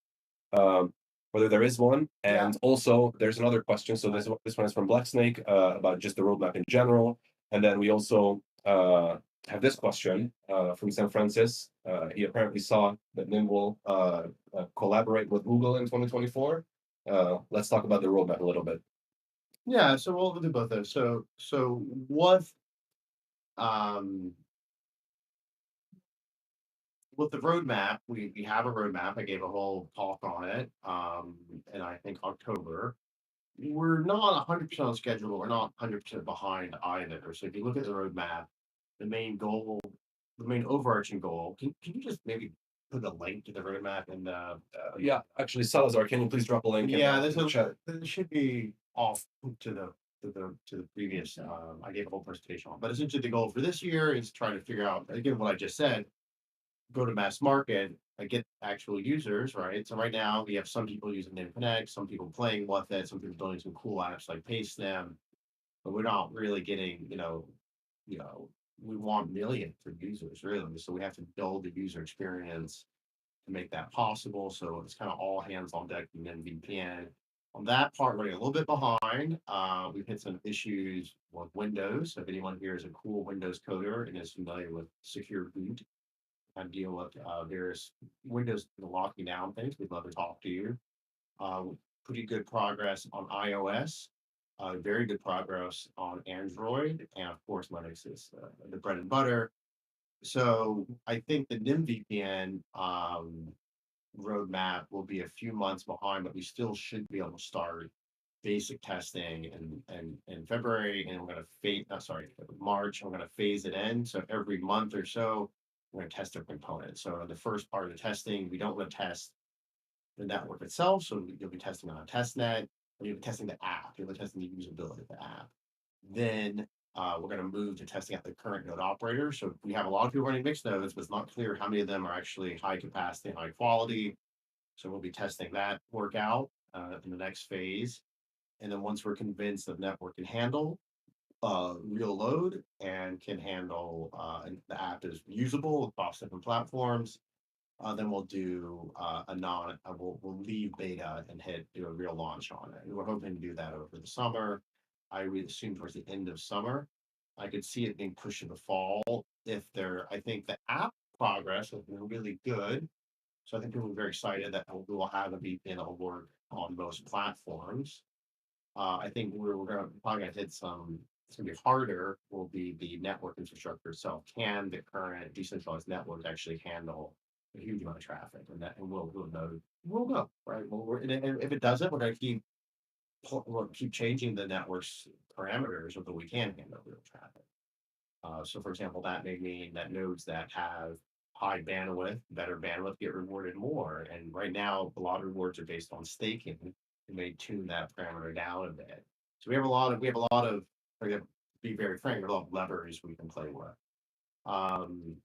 whether there is one, and also there's another question. So this one is from Black Snake about just the roadmap in general, and then we also have this question from San Francis. He apparently saw that Nym will collaborate with Google in 2024. Let's talk about the roadmap a little bit. Yeah, so we'll do both those. So what with the roadmap, we have a roadmap. I gave a whole talk on it, and I think October. We're not 100% on schedule. We're not 100% behind either. So if you look at the roadmap, the main goal, the main overarching goal, can you just maybe put a link to the roadmap and Yeah, actually, Salazar, can you please drop a link? yeah, in the chat? this should be off to the previous. I gave a whole presentation on, but essentially the goal for this year is trying to figure out again what I just said. Go to mass market, get actual users, right? So right now we have some people using NymConnect, some people playing with it, some people building some cool apps like Paste them, but we're not really getting, we want millions of users really. So we have to build the user experience to make that possible. So it's kind of all hands on deck and then VPN. On that part, we're a little bit behind. We've hit some issues with Windows. So if anyone here is a cool Windows coder and is familiar with secure boot, and deal with various Windows locking down things, we'd love to talk to you. Pretty good progress on iOS, very good progress on Android, and of course Linux is the bread and butter. So I think the NymVPN roadmap will be a few months behind, but we still should be able to start basic testing in February, and we're going to phase. No, sorry, March. And we're going to phase it in. So every month or so, we're going to test a component. So in the first part of the testing, we don't want to test the network itself. So you'll be testing on a test net, or you'll be testing the app. You'll be testing the usability of the app. Then we're going to move to testing out the current node operator. So we have a lot of people running mixed nodes, but it's not clear how many of them are actually high capacity and high quality. So we'll be testing that workout in the next phase. And then once we're convinced that the network can handle real load and can handle and the app is usable across different platforms, then we'll do we'll leave beta and do a real launch on it. And we're hoping to do that over the summer. I would assume towards the end of summer. I could see it being pushed to the fall I think the app progress has been really good. So I think people are very excited that we will have a VPN that will work on most platforms. I think we're gonna probably gonna hit some. It's gonna be harder. Will be the network infrastructure itself. Can the current decentralized network actually handle a huge amount of traffic? And we'll know. We'll know, right? And if it doesn't, we're gonna we'll keep changing the network's parameters so that we can handle real traffic. So, for example, that may mean that nodes that have high bandwidth, better bandwidth, get rewarded more. And right now, a lot of rewards are based on staking. We may tune that parameter down a bit. So to be very frank, we have a lot of levers we can play with. Um,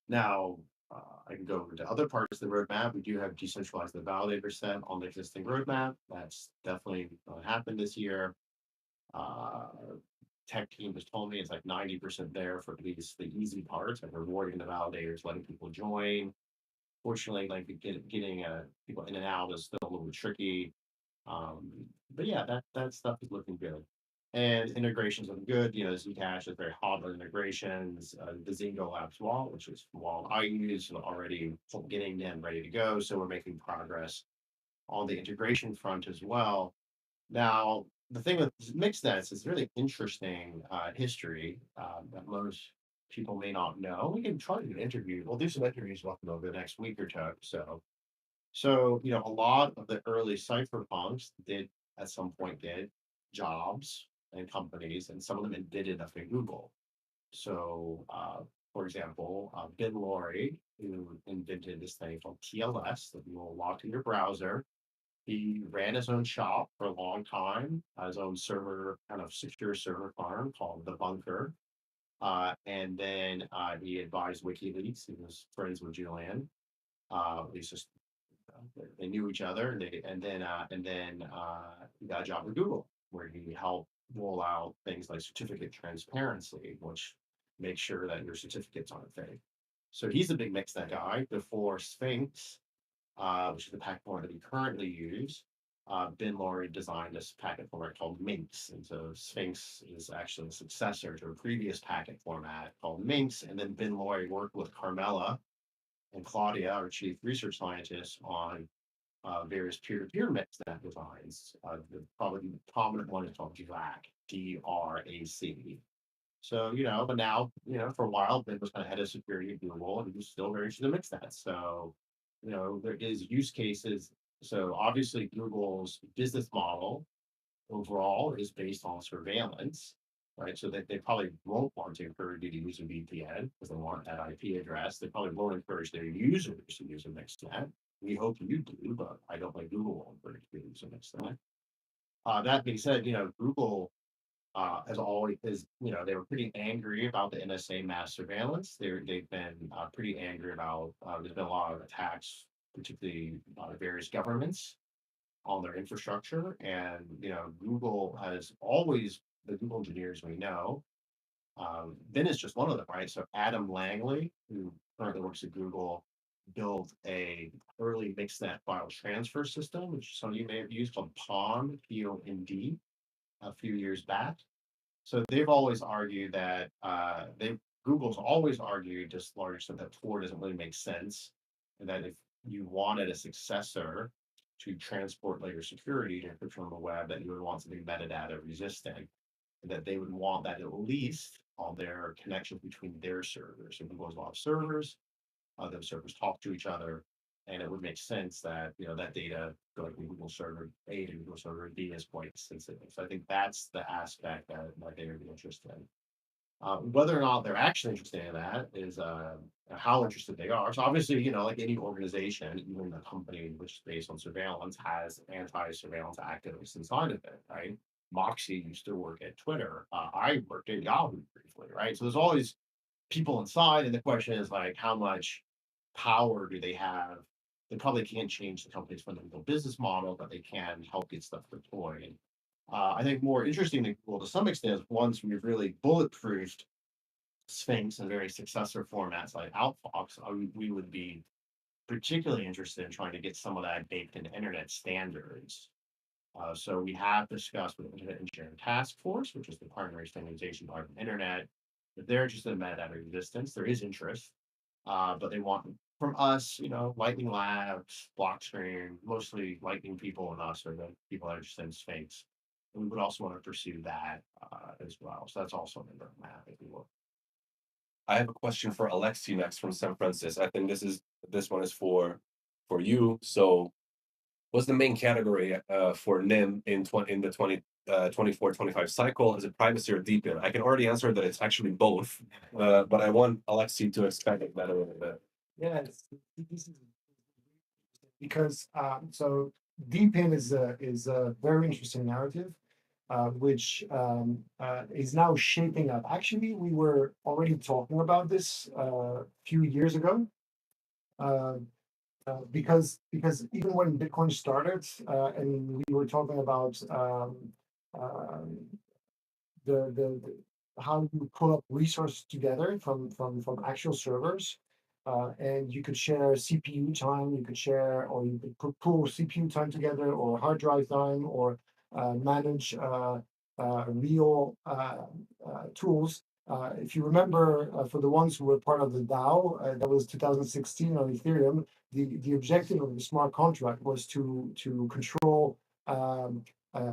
now, I can go over to other parts of the roadmap. We do have decentralized the validator set on the existing roadmap. That's definitely going to happen this year. Uh, Tech team has told me it's like 90% there for at least the easy parts, like rewarding the validators, letting people join. Fortunately, like getting people in and out is still a little bit tricky. But yeah, that stuff is looking good. And integrations are good. You know, Zcash is very hot on integrations. The Zingo Labs wallet, which is the wallet I use, already getting them ready to go. So we're making progress on the integration front as well. Now, the thing with mixed nets is really interesting history that most people may not know. We can try to do an interview. We'll do some interviews with them over the next week or two. So you know, a lot of the early cypherpunks did at some point did jobs and companies, and some of them did it up in Google. So, for example, Ben Laurie, who invented this thing called TLS that you will lock in your browser. He ran his own shop for a long time, his own server, kind of secure server farm called The Bunker. And then he advised WikiLeaks. He was friends with Julian. At least just they knew each other. And then he got a job at Google, where he helped roll out things like certificate transparency, which makes sure that your certificates aren't fake. So he's a big Mixnet guy. Before Sphinx, which is the packet format that we currently use. Ben Laurie designed this packet format called Minx. And so Sphinx is actually a successor to a previous packet format called Minx. And then Ben Laurie worked with Carmela and Claudia, our chief research scientist, on various peer-to-peer mixnet designs. Probably the prominent one is called DRAC, DRAC. So, you know, but now, you know, for a while, Ben was kind of head of security at Google, and he was still very interested in mixnet. So, you know, there is use cases. So obviously Google's business model overall is based on surveillance, right? So that they probably won't want to encourage you to use a VPN because they want that IP address. They probably won't encourage their users to use a mixnet. We hope you do, but I don't think Google will encourage you to use a mixnet. That being said, you know, Google as always is, you know, they were pretty angry about the NSA mass surveillance. They've been pretty angry about, there's been a lot of attacks, particularly various governments on their infrastructure. And, you know, Google has always, the Google engineers we know, Ben is just one of them, right? So Adam Langley, who currently works at Google, built a early mixnet file transfer system, which some of you may have used called POND, POND, a few years back. So they've always argued that Google's always argued just largely that Tor doesn't really make sense, and that if you wanted a successor to transport layer security to encryption on the web, that you would want something metadata resistant, and that they would want that at least all their connections between their servers. So Google has a lot of servers, those servers talk to each other, and it would make sense that that data going from Google server A to Google server B is quite sensitive. So I think that's the aspect that they would be interested in. Whether or not they're actually interested in that is how interested they are. So obviously, like any organization, even a company which is based on surveillance has anti-surveillance activists inside of it, right? Moxie used to work at Twitter. I worked at Yahoo briefly, right? So there's always people inside, and the question is like, how much power do they have? They probably can't change the company's fundamental business model, but they can help get stuff deployed. I think more interesting than Google to some extent is once we've really bulletproofed Sphinx and very successor formats like Outfox, we would be particularly interested in trying to get some of that baked into internet standards. So we have discussed with the Internet Engineering Task Force, which is the primary standardization part of the internet, if they're interested in metadata existence. There is interest, but they want from us, Lightning Labs, Blockstream, mostly Lightning people and us are the people that are interested in Sphinx. And we would also want to pursue that as well. So that's also on the roadmap, if you will. I have a question for Alexi next from San Francisco. I think this one is for you. So what's the main category for NIM in the 24-25 cycle? Is it privacy or deepen? I can already answer that it's actually both, but I want Alexi to expand it that a little bit. Yes, this is because so deepen is a very interesting narrative, which is now shaping up. Actually, we were already talking about this a few years ago. Because even when Bitcoin started, and we were talking about the how you pull up resources together from actual servers, and you could share CPU time, you could share, or you could pull CPU time together, or hard drive time, or manage real tools. If you remember, for the ones who were part of the DAO, that was 2016 on Ethereum. The objective of the smart contract was to control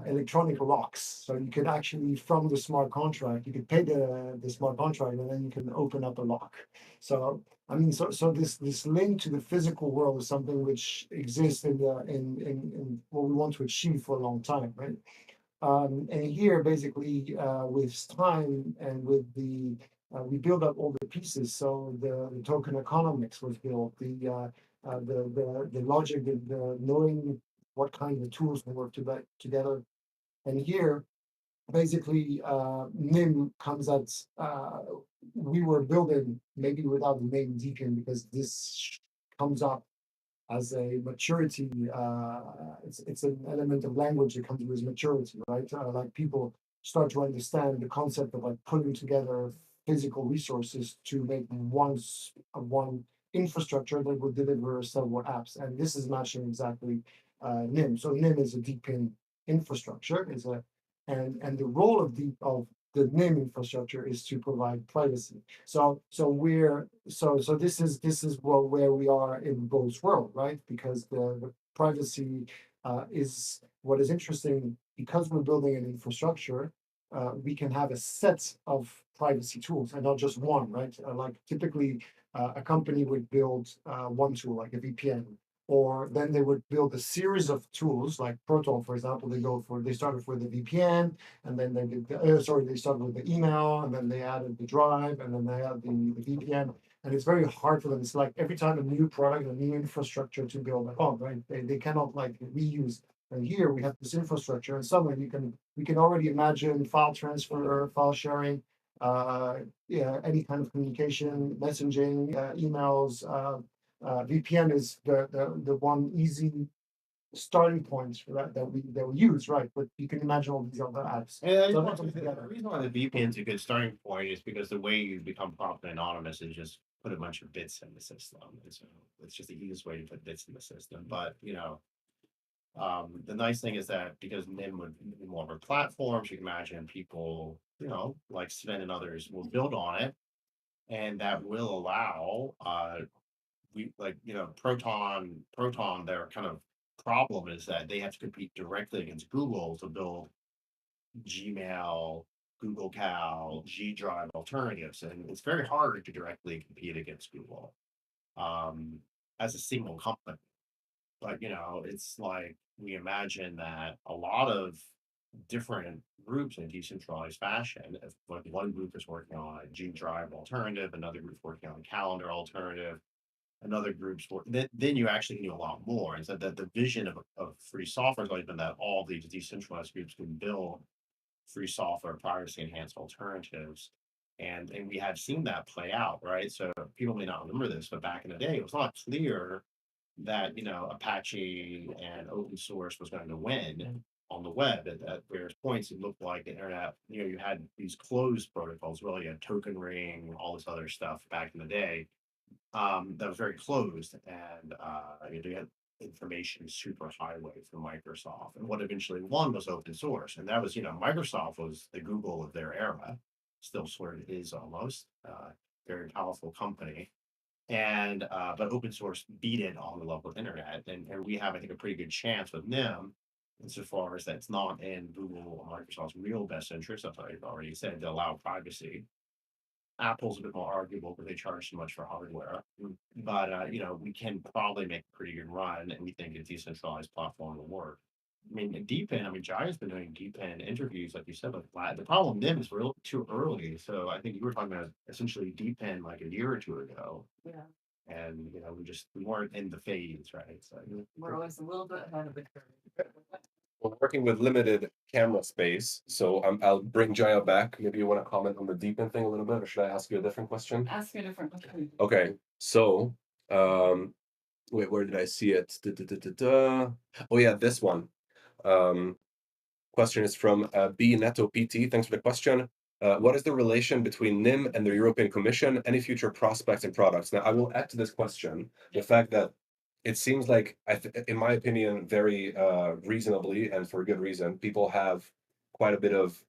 electronic locks. So you could actually, from the smart contract, you could pay the smart contract, and then you can open up a lock. So I mean, so this link to the physical world is something which exists in what we want to achieve for a long time, right? And here, basically, with time and with we build up all the pieces. So the token economics was built, the logic, the knowing what kind of tools will work together. And here, basically, NIM comes at, we were building maybe without the name Deacon, because this comes up as a maturity. It's an element of language that comes with maturity, right? Like people start to understand the concept of like putting together physical resources to make one infrastructure that would deliver several apps. And this is matching exactly NIM. So NIM is a deep-in infrastructure, and the role of the NIM infrastructure is to provide privacy. So this is where we are in both world, right? Because the privacy is what is interesting, because we're building an infrastructure. We can have a set of privacy tools and not just one, right? Like typically, a company would build one tool, like a VPN, or then they would build a series of tools, like Proton, for example. They started with the VPN, and then they did they started with the email, and then they added the drive, and then they added the VPN. And it's very hard for them. It's like every time a new product, a new infrastructure to build upon, right? They cannot like reuse. And here we have this infrastructure, and somewhere we can already imagine file transfer, file sharing, yeah, any kind of communication, messaging, emails. VPN is the one easy starting point for that we use, right? But you can imagine all these other apps. And So the reason why the VPN is a good starting point is because the way you become properly anonymous is just put a bunch of bits in the system. And so it's just the easiest way to put bits in the system. But the nice thing is that because NIM would be more of a platform, you can imagine people, like Sven and others will build on it, and that will allow Proton, their kind of problem is that they have to compete directly against Google to build Gmail, Google Cal, G Drive alternatives, and it's very hard to directly compete against Google as a single company. But it's like we imagine that a lot of different groups in decentralized fashion. If like one group is working on a G Drive alternative, another group's working on a calendar alternative, another group's work, then you actually need a lot more. And so that the vision of free software has always been that all these decentralized groups can build free software, privacy enhanced alternatives. And we have seen that play out, right? So people may not remember this, but back in the day, it was not clear that Apache and open source was going to win on the web. At various points, it looked like the internet, you had these closed protocols, really a token ring, all this other stuff back in the day, that was very closed, and you had information superhighway from Microsoft. And what eventually won was open source, and that was Microsoft was the Google of their era, still sort of is almost, very powerful company. And but open source beat it on the level of internet, and we have, I think, a pretty good chance with NIM insofar as that's not in Google or Microsoft's real best interest, as I've already said, to allow privacy. Apple's a bit more arguable because they charge so much for hardware, but we can probably make a pretty good run, and we think a decentralized platform will work. I mean, DeepIn, Jaya's been doing DeepIn interviews, like you said, the problem with them is we're too early. So I think you were talking about essentially DeepIn like a year or two ago, Yeah, and we weren't in the phase, right? So we're always a little bit ahead of the curve. We're working with limited camera space, so I'll bring Jaya back. Maybe you want to comment on the deepen thing a little bit, or should I ask you a different question? Ask me a different question. Okay, so wait, where did I see it? Oh yeah, this one. Question is from B Neto PT. Thanks for the question. What is the relation between NIM and the European Commission? Any future prospects and products? Now, I will add to this question the fact that it seems like, in my opinion, very reasonably and for good reason, people have quite a bit of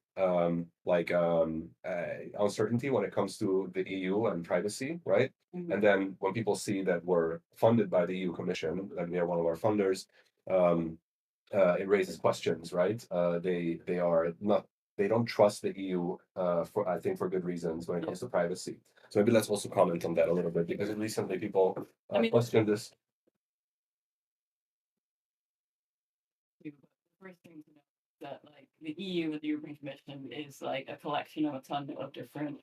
uncertainty when it comes to the EU and privacy, right? Mhm. And then when people see that we're funded by the EU Commission, and we are one of our funders, it raises questions, right? They are not, they don't trust the EU for, I think, for good reasons when it comes to privacy. So maybe let's also comment on that a little bit, because recently people questioned this. The first thing to know is that like the EU, the European Commission, is like a collection of a ton of different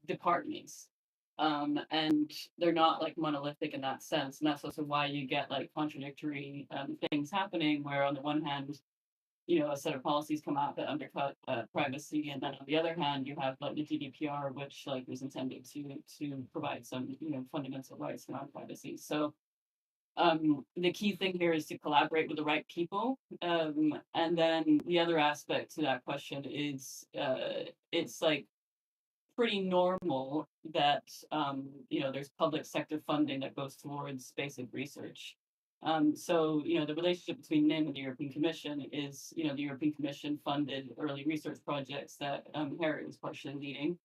departments. And they're not like monolithic in that sense, and that's also why you get like contradictory things happening, where on the one hand a set of policies come out that undercut privacy, and then on the other hand you have like the GDPR, which like was intended to provide some fundamental rights around privacy. So the key thing here is to collaborate with the right people, and then the other aspect to that question is it's like pretty normal that there's public sector funding that goes towards basic research. So the relationship between NIM and the European Commission is the European Commission funded early research projects that Harry was partially leading,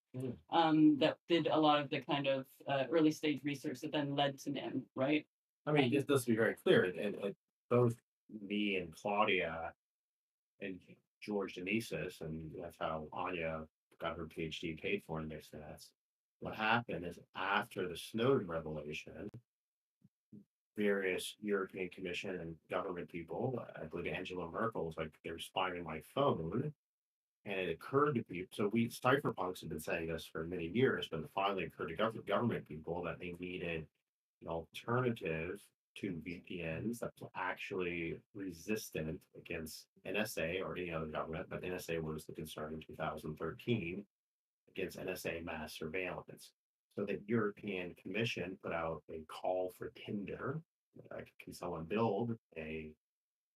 that did a lot of the kind of early stage research that then led to NIM, right? I mean, just to be very clear, and both me and Claudia and George Denises, and that's how Anya got her PhD paid for in mixed nets. What happened is after the Snowden revelation, various European Commission and government people, I believe Angela Merkel was like, they were spying on my phone. And it occurred to people, so cypherpunks have been saying this for many years, but it finally occurred to government people that they needed an alternative to VPNs that's actually resistant against NSA or any other government, but NSA was the concern in 2013 against NSA mass surveillance. So the European Commission put out a call for tender. Can someone build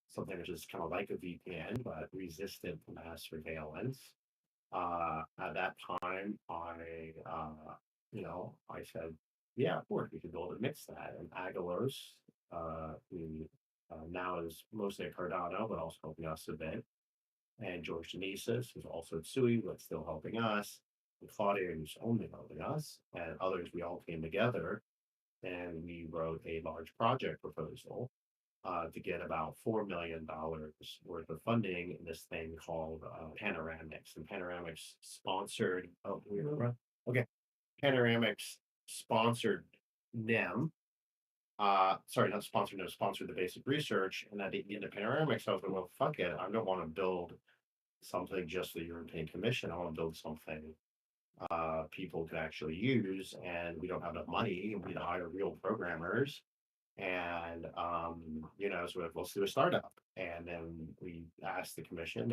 something which is kind of like a VPN but resistant to mass surveillance? At that time, I said, yeah, of course, we could build a mix that. And Agalos, who now is mostly at Cardano, but also helping us a bit, and George Denises, who's also at SUI, but still helping us, and Claudia, who's only helping us, and others, we all came together and we wrote a large project proposal to get about $4 million worth of funding in this thing called Panoramics. And Panoramics sponsored, oh, okay, Panoramics sponsored NIM. Sorry, not sponsored, no, sponsored the basic research. And at the end of Panoramics, I was like, well, fuck it. I don't want to build something just for the European Commission. I want to build something people could actually use, and we don't have enough money. We need to hire real programmers, and so let's do a startup. And then we asked the commission,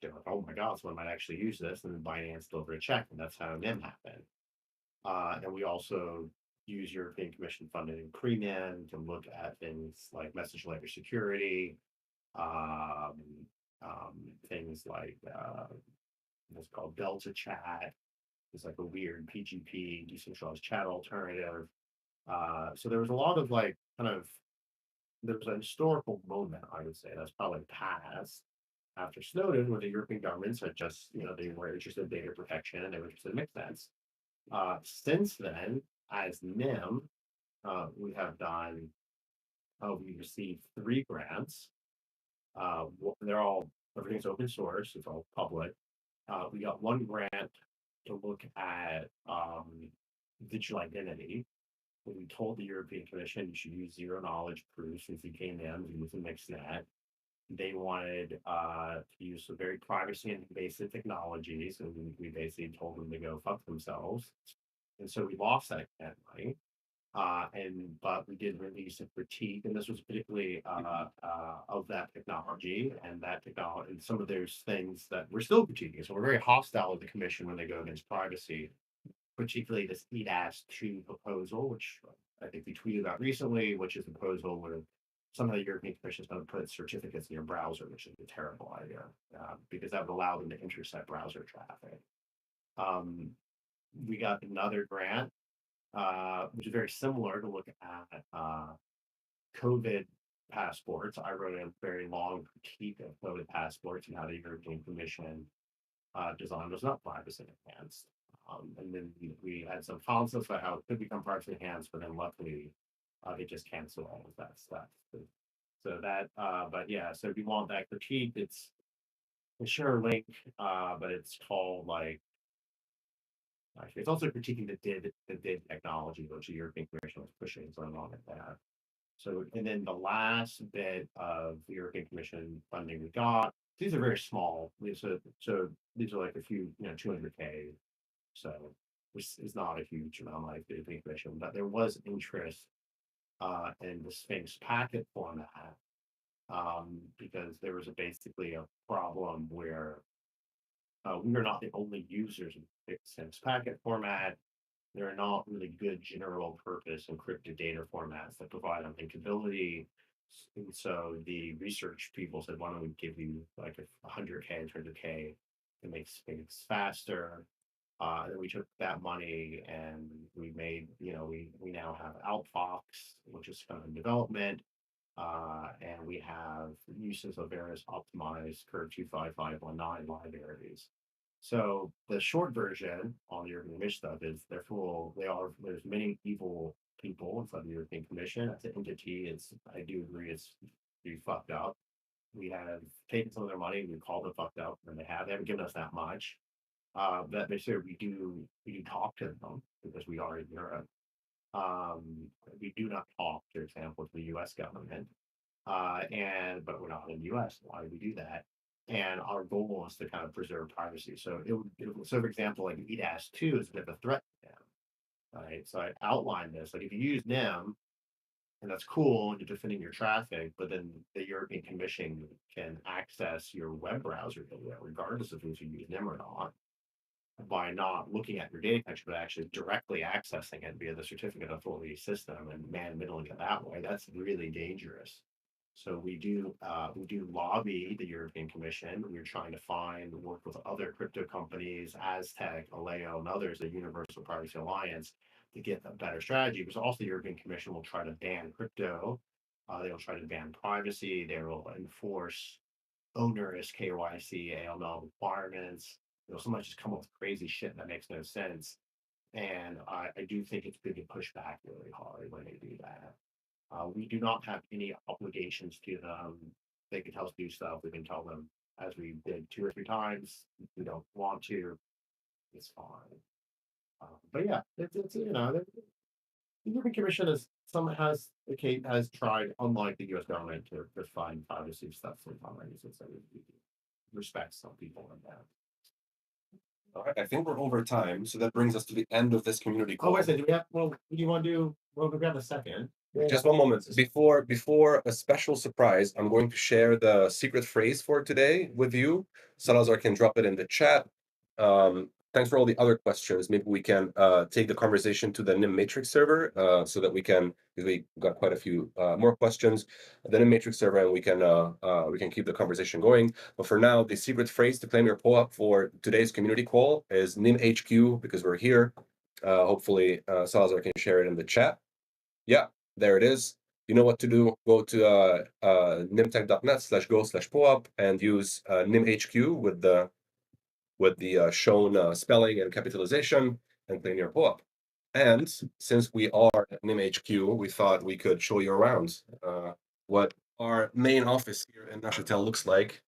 they're like, oh my god, someone might actually use this, and then Binance delivered a check, and that's how NIM happened. And we also use European Commission funding pre-NIM to look at things like message layer security, um, things like what's called Delta Chat. It's like a weird PGP decentralized chat alternative. So there was a lot of like there was a historical moment, I would say, that's probably passed after Snowden, where the European governments had just, they were interested in data protection and they were interested in mixed since then, as NIM, we have done, we received 3 grants. Everything's open source, it's all public. We got 1 grant to look at digital identity. We told the European Commission you should use zero knowledge proof since we came in with a mixnet. They wanted to use some very privacy and invasive technologies, and we basically told them to go fuck themselves. And so we lost that grant money. But we did release a critique, and this was particularly of that technology and some of those things that we're still critiquing. So we're very hostile with the commission when they go against privacy, particularly this EDAS-2 proposal, which I think we tweeted about recently, which is a proposal where some of the European Commission is going to put certificates in your browser, which is a terrible idea because that would allow them to intercept browser traffic. We got another grant which is very similar to look at COVID passports. I wrote a very long critique of COVID passports and how the European Commission design was not privacy enhanced. And then we had some concepts about how it could become privacy enhanced, but then luckily they just canceled all of that stuff. So that, but yeah, so if you want that critique, it's share a link, but it's called like, actually, it's also critiquing the DID technology, which the European Commission was pushing, so along with that. So, and then the last bit of the European Commission funding we got, these are very small. So these are like a few, 200K. So, which is not a huge amount like the European Commission, but there was interest in the Sphinx packet format because there was basically a problem where we are not the only users of the Sphinx packet format. There are not really good general purpose encrypted data formats that provide linkability. And so the research people said, why don't we give you like 100K, 200K to make Sphinx faster? And we took that money and we made, we now have Outfox, which is kind of in development. And we have uses of various optimized curve 25519 libraries. So the short version on the European Commission stuff is there's many evil people inside the European Commission. As an entity, I do agree it's pretty fucked up. We have taken some of their money, we called them fucked up, and they haven't given us that much. That makes sure we do talk to them because we are in Europe. We do not talk, for example, to the US government. But we're not in the US. Why do we do that? And our goal is to kind of preserve privacy. So so for example, like EDAS-2 is a bit of a threat to them, right? So I outlined this. Like if you use NIM, and that's cool, you're defending your traffic, but then the European Commission can access your web browser data, regardless of if you use NIM or not, by not looking at your data connection, but actually directly accessing it via the certificate authority system and man-middling it that way. That's really dangerous. So we do lobby the European Commission. We're trying to work with other crypto companies, Aztec, Aleo, and others, the Universal Privacy Alliance, to get a better strategy. Because also the European Commission will try to ban crypto. They will try to ban privacy. They will enforce onerous KYC, AML requirements. Sometimes just come up with crazy shit that makes no sense. And I do think it's going to push back really hard when they do that. We do not have any obligations to them. They can tell us to do stuff. We can tell them, as we did 2 or 3 times, if we don't want to, it's fine. But yeah, it's the European Commission has tried, unlike the U.S. government, to find privacy stuff for online users. So we respect some people in that. All right, I think we're over time, so that brings us to the end of this community Oh, call. wait a second. Do we have? Well, do you want to do? Well, we have a second. Just one moment. Before a special surprise, I'm going to share the secret phrase for today with you. Salazar can drop it in the chat. Thanks for all the other questions. Maybe we can take the conversation to the NIM Matrix server so that we got quite a few more questions. The NIM Matrix server, and we can keep the conversation going. But for now, the secret phrase to claim your POAP for today's community call is NymHQ, because we're here. Hopefully, Salazar can share it in the chat. Yeah. There it is. You know what to do. Go to nymtech.net/go/POAP and use NymHQ with the shown spelling and capitalization and claim your POAP. And since we are at NymHQ, we thought we could show you around what our main office here in Neuchâtel looks like.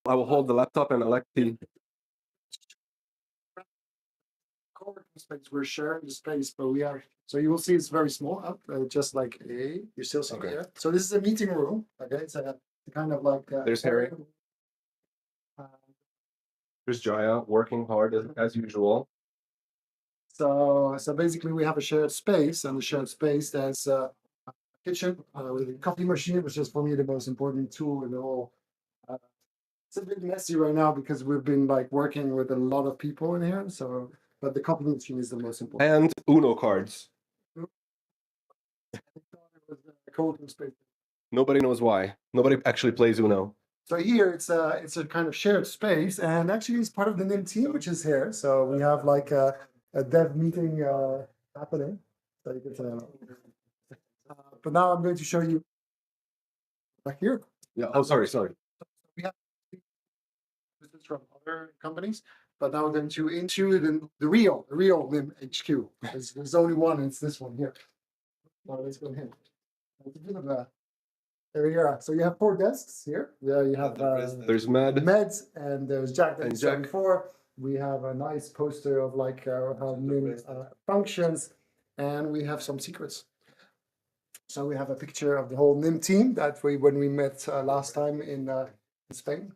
I will hold the laptop and Alexi. Co-working space. We're sharing the space, but we are. So you will see it's very small, just like you're still seeing Okay. here. So this is a meeting room. Okay, it's a kind of like. There's Harry. There's Jaya working hard as usual. So basically we have a shared space, and the shared space there's a kitchen with a coffee machine, which is for me the most important tool in the whole. It's a bit messy right now because we've been like working with a lot of people in here. So, but the coffee machine is the most important. And Uno cards. Co-working space. Nobody knows why. Nobody actually plays Uno. So here it's a kind of shared space, and actually it's part of the NIM team, which is here. So we have like a dev meeting happening. So you can but now I'm going to show you back here. Yeah. Oh, sorry. We have this is from other companies, but now we're going to into the real NIM HQ. There's only one, and it's this one here. Now let's go ahead. There we are. So you have 4 desks here. Yeah, you have there's Meds and there's Jack that you saw before. We have a nice poster of like how NIM functions, and we have some secrets. So we have a picture of the whole NIM team that when we met last time in Spain.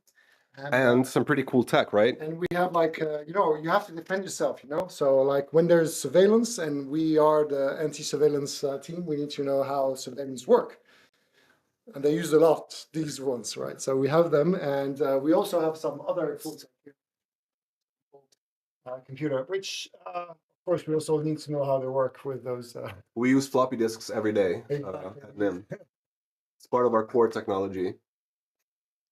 And some pretty cool tech, right? And we have like, you have to defend yourself, So like when there's surveillance and we are the anti-surveillance team, we need to know how surveillance work. And they use a lot, these ones, right? So we have them, and we also have some other tools here. Computer, which of course we also need to know how they work with those. We use floppy disks every day at NIM. It's part of our core technology.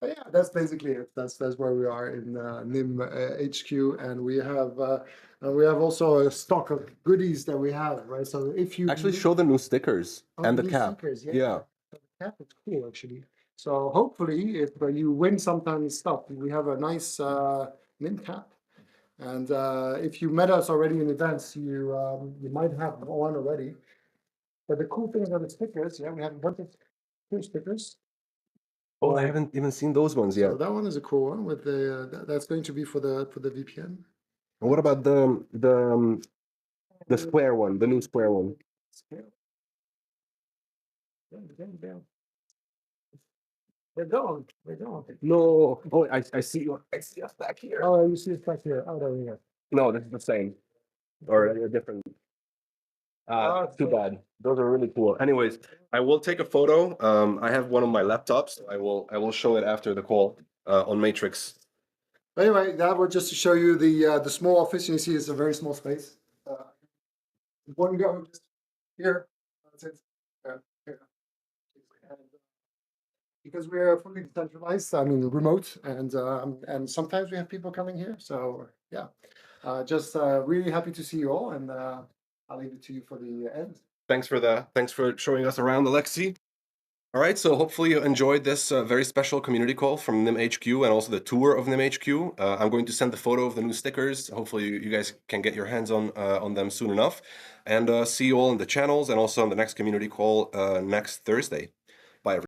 But yeah, that's basically it. That's where we are in NIM HQ, and we have also a stock of goodies that we have, right? So if you actually show the new stickers and the cap. Stickers, yeah. The cap is cool actually. So hopefully, if you win sometimes stuff, we have a nice NIM cap. And if you met us already in events, you might have one already. But the cool thing about the stickers, we have a bunch of cool stickers. Oh, I haven't even seen those ones yet. So that one is a cool one with that's going to be for the VPN. And what about the square one, the new square one? They're gone. No. Oh, I see you. I see us back here. Oh, you see us back here. Oh, there we go. No, this is the same, or a different. Too bad. Those are really cool. Anyways, I will take a photo. I have one on my laptops. I will show it after the call on Matrix. Anyway, that was just to show you the small office. You see, it's a very small space. One go here. That's it. Here. And, because we are fully decentralized, I mean remote, and sometimes we have people coming here. So yeah, just really happy to see you all, and I'll leave it to you for the end. Thanks for showing us around, Alexi. All right, so hopefully you enjoyed this very special community call from NymHQ and also the tour of NymHQ. I'm going to send the photo of the new stickers. Hopefully you guys can get your hands on them soon enough. And see you all in the channels and also on the next community call next Thursday.